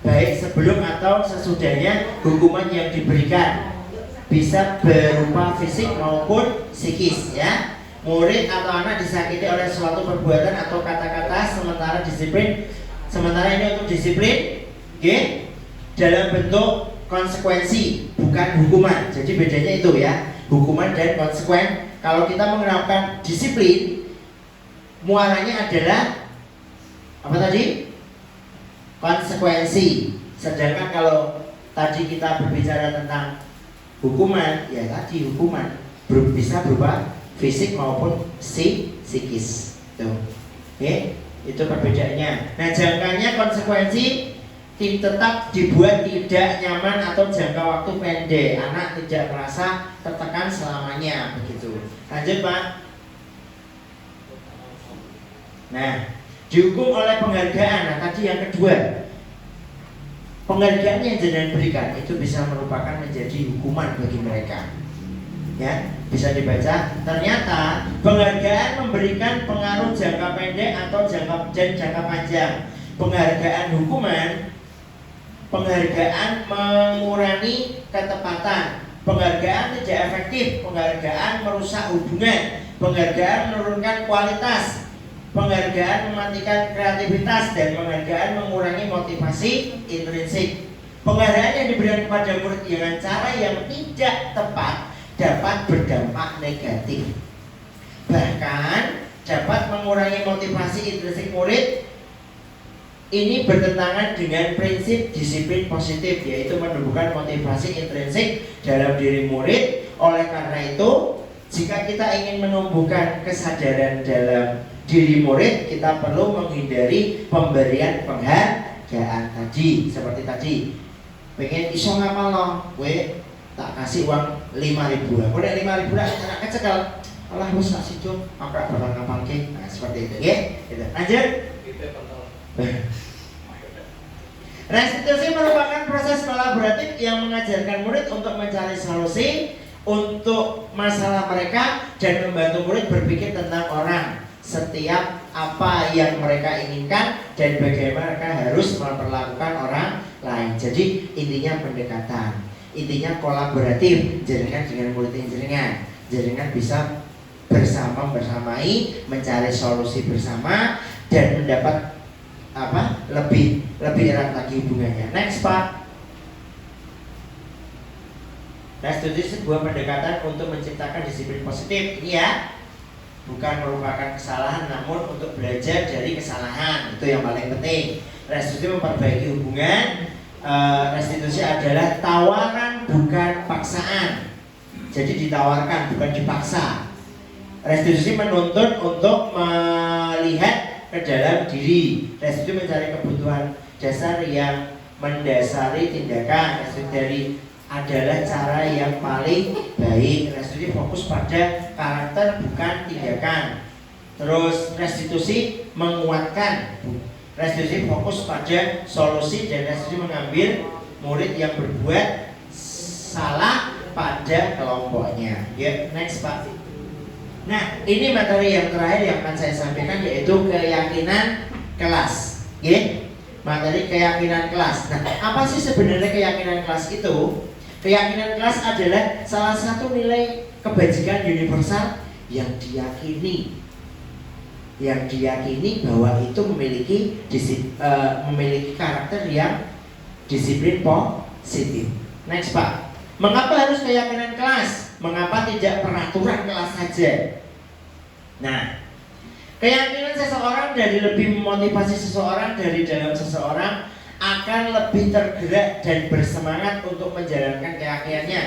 baik sebelum atau sesudahnya hukuman yang diberikan, bisa berupa fisik maupun psikis ya. Murid atau anak disakiti oleh suatu perbuatan atau kata-kata sementara ini untuk disiplin, dalam bentuk konsekuensi bukan hukuman. Jadi bedanya itu ya, hukuman dan konsekuen. Kalau kita menerapkan disiplin, muaranya adalah apa tadi? Konsekuensi. Sedangkan kalau tadi kita berbicara tentang hukuman, ya tadi hukuman bisa berupa fisik maupun psikis. Tuh. Oke, itu perbedaannya. Nah, jangkanya konsekuensi tetap dibuat tidak nyaman atau jangka waktu pendek. Anak tidak merasa tertekan selamanya, begitu. Lanjut Pak. Nah, dihukum oleh penghargaan. Nah, tadi yang kedua, penghargaan yang jenengan berikan itu bisa merupakan menjadi hukuman bagi mereka. Ya, bisa dibaca. Ternyata penghargaan memberikan pengaruh jangka pendek atau jangka panjang. Penghargaan hukuman, penghargaan mengurangi ketepatan, penghargaan tidak efektif, penghargaan merusak hubungan, penghargaan menurunkan kualitas, penghargaan mematikan kreativitas, dan penghargaan mengurangi motivasi intrinsik. Penghargaan yang diberikan kepada murid dengan cara yang tidak tepat dapat berdampak negatif, bahkan dapat mengurangi motivasi intrinsik murid. Ini bertentangan dengan prinsip disiplin positif, yaitu menumbuhkan motivasi intrinsik dalam diri murid. Oleh karena itu, jika kita ingin menumbuhkan kesadaran dalam diri murid, kita perlu menghindari pemberian penghargaan tadi. Seperti tadi, pengen iso ngapal lo, gue tak kasih uang 5.000. Aku udah 5.000 lah, anak kecekel. Allah bos tak situ, maka bakal ngapal ke. Nah seperti itu, ya. Gitu. Lanjut. Restitusi merupakan proses kolaboratif yang mengajarkan murid untuk mencari solusi untuk masalah mereka dan membantu murid berpikir tentang orang, setiap apa yang mereka inginkan dan bagaimana mereka harus memperlakukan orang lain. Jadi intinya pendekatan, intinya kolaboratif jenengan dengan murid jenengan bisa bersamai mencari solusi bersama dan mendapat lebih erat lagi hubungannya. Next Pak. Restitusi sebuah pendekatan untuk menciptakan disiplin positif. Ini ya, bukan merupakan kesalahan, namun untuk belajar dari kesalahan. Itu yang paling penting. Restitusi memperbaiki hubungan. Restitusi adalah tawaran bukan paksaan. Jadi ditawarkan bukan dipaksa. Restitusi menuntut untuk melihat ke dalam diri. Restitusi mencari kebutuhan dasar yang mendasari tindakan. Restitusi adalah cara yang paling baik. Restitusi fokus pada karakter bukan tindakan. Terus restitusi menguatkan. Restitusi fokus pada solusi, dan restitusi mengambil murid yang berbuat salah pada kelompoknya. Ya, next Pak. Nah, ini materi yang terakhir yang akan saya sampaikan, yaitu keyakinan kelas. Ya, materi keyakinan kelas. Nah, apa sih sebenarnya keyakinan kelas itu? Keyakinan kelas adalah salah satu nilai kebajikan universal yang diyakini bahwa itu memiliki karakter yang disiplin positif. Next Pak. Mengapa harus keyakinan kelas? Mengapa tidak peraturan kelas saja? Nah, keyakinan seseorang lebih memotivasi seseorang dari dalam seseorang akan lebih tergerak dan bersemangat untuk menjalankan keyakinannya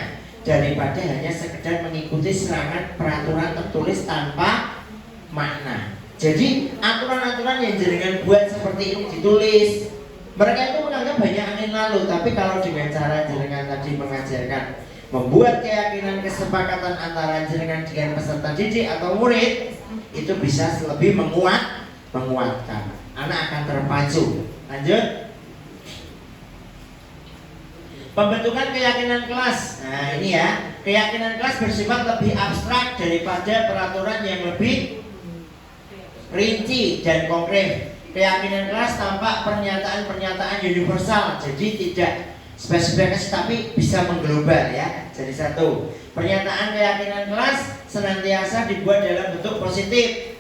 daripada hanya sekedar mengikuti serangan peraturan tertulis tanpa makna. Jadi aturan-aturan yang jenengan buat seperti ini ditulis, mereka itu menganggap banyak angin lalu. Tapi kalau dengan cara jenengan tadi mengajarkan, membuat keyakinan kesepakatan antara jenengan dengan peserta didik atau murid, itu bisa lebih menguatkan. Anak akan terpacu. Lanjut. Pembentukan keyakinan kelas. Nah ini ya, keyakinan kelas bersifat lebih abstrak daripada peraturan yang lebih rinci dan konkret. Keyakinan kelas tampak pernyataan-pernyataan universal, jadi tidak spesifik tapi bisa mengglobal ya. Jadi satu, pernyataan keyakinan kelas senantiasa dibuat dalam bentuk positif.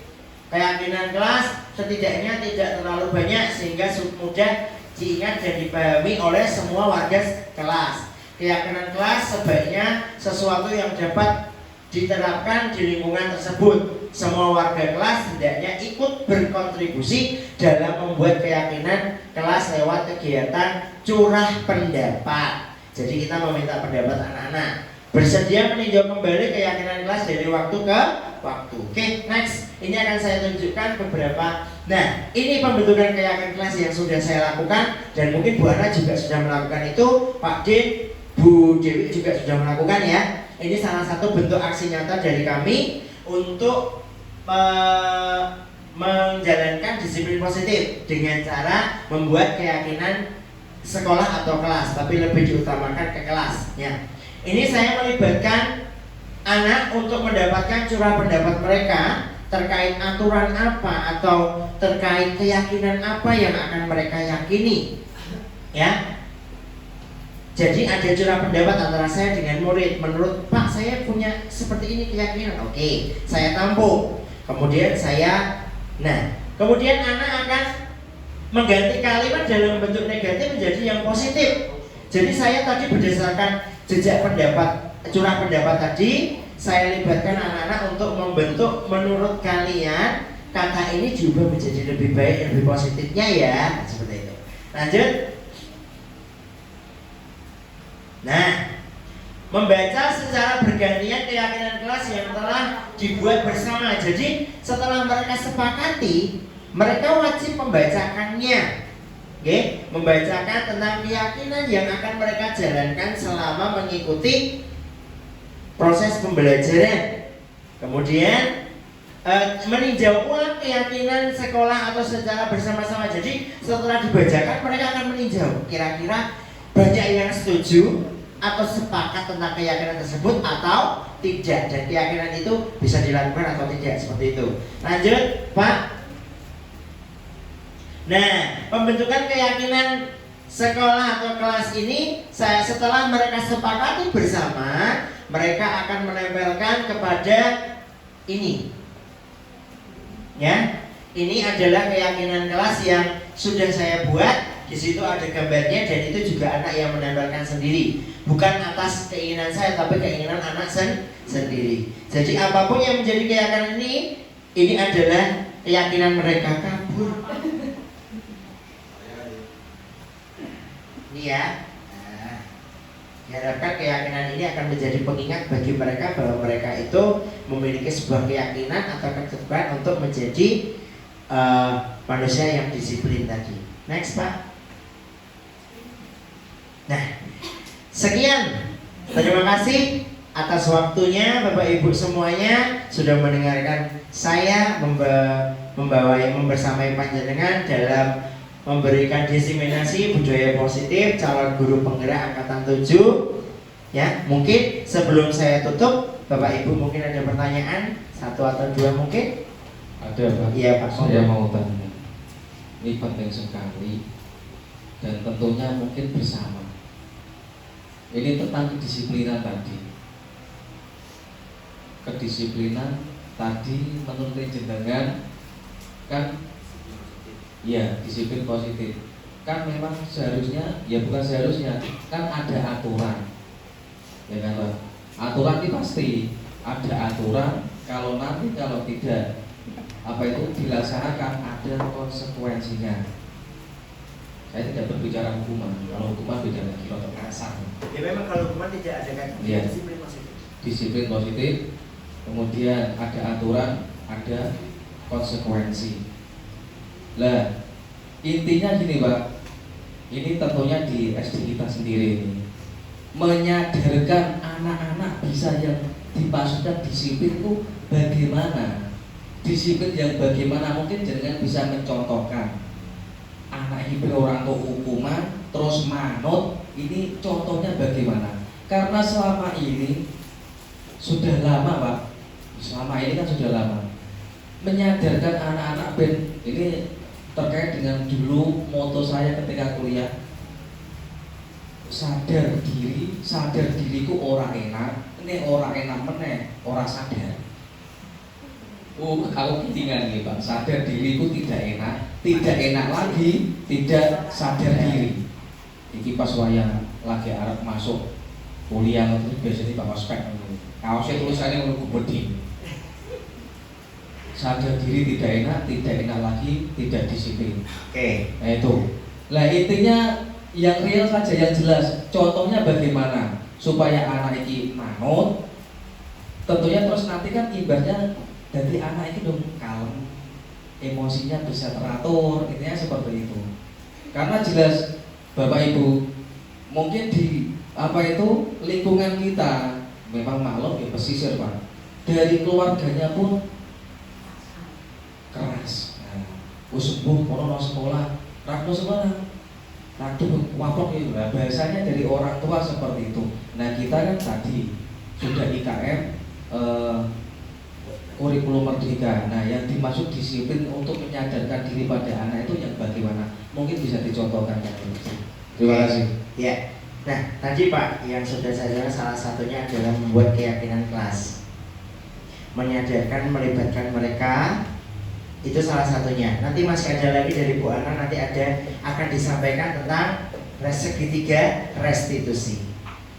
Keyakinan kelas setidaknya tidak terlalu banyak sehingga mudah diingat dan dipahami oleh semua warga kelas. Keyakinan kelas sebaiknya sesuatu yang dapat diterapkan di lingkungan tersebut. Semua warga kelas hendaknya ikut berkontribusi dalam membuat keyakinan kelas lewat kegiatan curah pendapat. Jadi kita meminta pendapat anak-anak. bersedia meninjau kembali keyakinan kelas dari waktu ke waktu. Oke, next. Ini akan saya tunjukkan beberapa. Nah, ini pembentukan keyakinan kelas yang sudah saya lakukan, dan mungkin Bu Ana juga sudah melakukan itu, Pak Din, Bu Dewi juga sudah melakukan ya. Ini salah satu bentuk aksi nyata dari kami untuk menjalankan disiplin positif dengan cara membuat keyakinan sekolah atau kelas, tapi lebih diutamakan ke kelas ya. Ini saya melibatkan anak untuk mendapatkan curah pendapat mereka terkait aturan apa atau terkait keyakinan apa yang akan mereka yakini ya. Jadi ada curah pendapat antara saya dengan murid. Menurut Pak, saya punya seperti ini keyakinan. Oke, saya tampung. Kemudian kemudian anak akan mengganti kalimat dalam bentuk negatif menjadi yang positif. Jadi saya tadi berdasarkan jejak pendapat, curah pendapat tadi, saya libatkan anak-anak untuk membentuk menurut kalian kata ini diubah menjadi lebih baik, lebih positifnya ya, seperti itu. Lanjut. Nah, membaca secara bergantian keyakinan kelas yang telah dibuat bersama. Jadi setelah mereka sepakati, mereka wajib membacakannya. Oke, membacakan tentang keyakinan yang akan mereka jalankan selama mengikuti proses pembelajaran. Kemudian meninjau ulang keyakinan sekolah atau secara bersama-sama. Jadi setelah dibacakan mereka akan meninjau kira-kira banyak yang setuju atau sepakat tentang keyakinan tersebut atau tidak, dan keyakinan itu bisa dilakukan atau tidak, seperti itu. Lanjut, Pak. Nah, pembentukan keyakinan sekolah atau kelas ini setelah mereka sepakati bersama, mereka akan menempelkan kepada ini. Ya, ini adalah keyakinan kelas yang sudah saya buat. Di situ ada gambarnya, dan itu juga anak yang menempelkan sendiri. Bukan atas keinginan saya, tapi keinginan anak sendiri. Jadi apapun yang menjadi keyakinan ini adalah keyakinan mereka. Kabur. Ini ya. Nah, diharapkan keyakinan ini akan menjadi pengingat bagi mereka bahwa mereka itu memiliki sebuah keyakinan atau keteguhan untuk menjadi manusia yang disiplin tadi. Next, Pak. Nah, sekian. Terima kasih atas waktunya Bapak Ibu semuanya sudah mendengarkan saya membersamai panjenengan dalam memberikan diseminasi budaya positif calon guru penggerak angkatan 7. Ya, mungkin sebelum saya tutup, Bapak Ibu mungkin ada pertanyaan, satu atau dua mungkin? Ada, Pak. Iya, Pak. Saya mau tanya. Ini penting sekali dan tentunya mungkin bersama. Ini tentang kedisiplinan tadi. Kedisiplinan tadi menurut jenengan kan, ya disiplin positif. Kan memang seharusnya, ya bukan seharusnya, kan ada aturan. Ya kan, Pak? Aturan ini pasti ada aturan. Kalau tidak dilaksanakan ada konsekuensinya. Saya tidak berbicara hukuman. Kalau hukuman beda lagi, kalau kasar. Ya memang kalau hukuman tidak ada kan Ya. disiplin positif. Disiplin positif, kemudian ada aturan, ada konsekuensi. Lah, intinya gini, Pak. Ini tentunya di SD kita sendiri ini. Menyadarkan anak-anak bisa yang dimaksudkan disiplin itu bagaimana? Disiplin yang bagaimana? Mungkin jangan bisa mencontohkan. Anak ini orang tuh hukuman terus manut, ini contohnya bagaimana? Karena selama ini sudah lama, Pak. Selama ini kan sudah lama menyadarkan anak-anak ben ini terkait dengan dulu moto saya ketika kuliah, sadar diriku orang enak, ini orang enak meneh, orang sadar. Aku ketinggalan nih, Pak. Sadar diriku tidak enak lagi, tidak sadar diri. Iki pas wayang lagi arep masuk kuliah itu biasanya bawa spek ini. Kaosnya tulisannya menurut bodi. Sadar diri tidak enak lagi, tidak disiplin. Oke. Nah itu. Lah intinya yang real saja, yang jelas. Contohnya bagaimana? supaya anak ini manut. Tentunya terus nanti kan ibaratnya dari anak ini dong kalem, emosinya bisa teratur, intinya seperti itu. Karena jelas Bapak Ibu mungkin di lingkungan kita memang maklum ya pesisir Pak. Dari keluarganya pun keras. Sembuh kono sekolah, rakno sekolah, rakno wapok itu. Nah, bahasanya dari orang tua seperti itu. Nah kita kan tadi sudah IKM kurikulum merdeka. Nah yang dimaksud disiplin untuk menyadarkan diri pada anak itu yang bagaimana? Mungkin bisa dicontohkan kan? Terima kasih. Ya. Nah tadi Pak yang sudah saya jelaskan salah satunya adalah membuat keyakinan kelas, menyadarkan, melibatkan mereka. Itu salah satunya. Nanti masih ada lagi dari Bu Ana, nanti akan disampaikan tentang segitiga restitusi.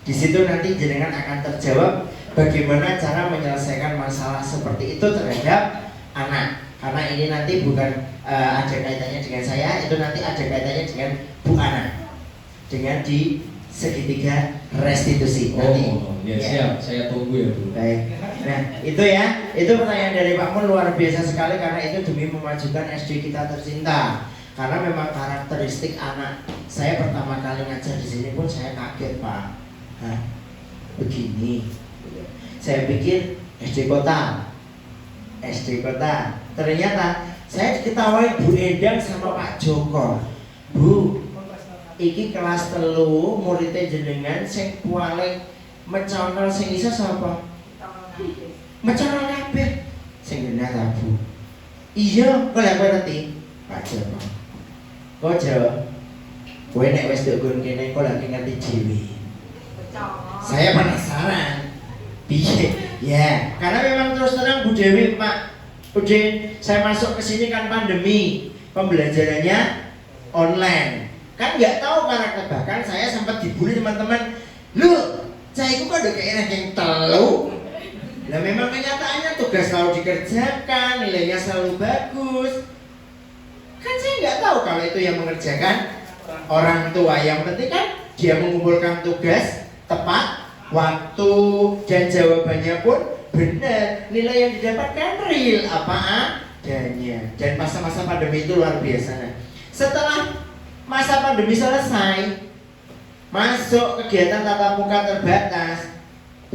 Di situ nanti jenengan akan terjawab bagaimana cara menyelesaikan masalah seperti itu terhadap anak. Karena ini nanti bukan ada kaitannya dengan saya, itu nanti ada kaitannya dengan Bu Ana, dengan di segitiga restitusi. Nanti. Ya, siap, saya tunggu ya Bu. Baik. Nah, itu pertanyaan dari Pak Mun luar biasa sekali karena itu demi memajukan SD kita tercinta. Karena memang karakteristik anak saya pertama kali ngajar di sini pun saya kaget Pak. Hah? Begini. Saya pikir SD kota. Ternyata saya diketawain Bu Endang sama Pak Joko. Bu, iki kelas 3 muridnya jenengan sing paling meconol sing iso sapa? Meconol kabeh. Sing genah ta Bu? Iya, kok lek kowe ngerti? Pak Joko. Kojo. Kowe nek wis nduk nggon kene kok lagi ngerti dhewe. Saya penasaran. Piye? Ya, karena memang terus terang Bu Dewi, Pak Udin, saya masuk ke sini kan pandemi, pembelajarannya online. Kan nggak tahu karakter, bahkan saya sempat dibully teman-teman. Lu, saya itu kok ada kayak yang telu. Nah memang kenyataannya tugas selalu dikerjakan, nilainya selalu bagus. Kan saya nggak tahu kalau itu yang mengerjakan orang tua. Yang penting kan dia mengumpulkan tugas tepat waktu dan jawabannya pun benar. Nilai yang didapatkan real apa adanya. Dan masa-masa pandemi itu luar biasa. Nah, setelah masa pandemi selesai, masuk kegiatan tatap muka terbatas,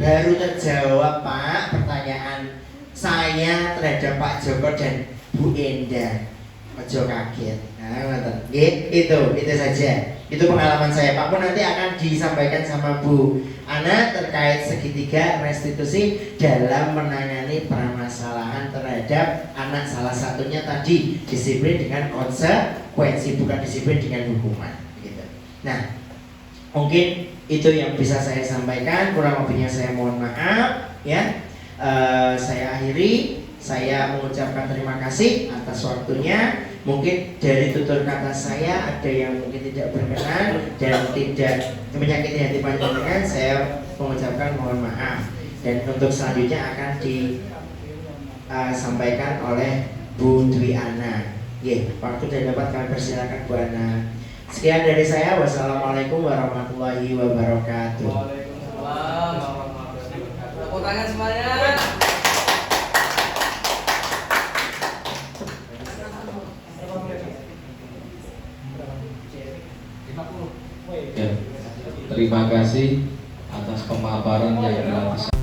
baru terjawab Pak pertanyaan saya terhadap Pak Joko dan Bu Enda. Ojo kaget. Nah, itu saja. Itu pengalaman saya. Pak pun nanti akan disampaikan sama Bu Ana terkait segitiga restitusi dalam menangani permasalahan terhadap anak. Salah satunya tadi disiplin dengan konsekuensi, bukan disiplin dengan hukuman. Gitu. Nah, mungkin itu yang bisa saya sampaikan. Kurang lebihnya saya mohon maaf. Ya, saya akhiri. Saya mengucapkan terima kasih atas waktunya. Mungkin dari tutur kata saya ada yang mungkin tidak berkenan dan tidak menyakiti hati panjenengan, saya mengucapkan mohon maaf. Dan untuk selanjutnya akan disampaikan oleh Bu Dwi Ana. Waktu dan dapat kami persilakan Bu Ana. Sekian dari saya. Wassalamualaikum warahmatullahi wabarakatuh. Waalaikumsalam warahmatullahi wabarakatuh. Tepuk tangan semuanya. Ya, terima kasih atas pemaparan yang telah disampaikan.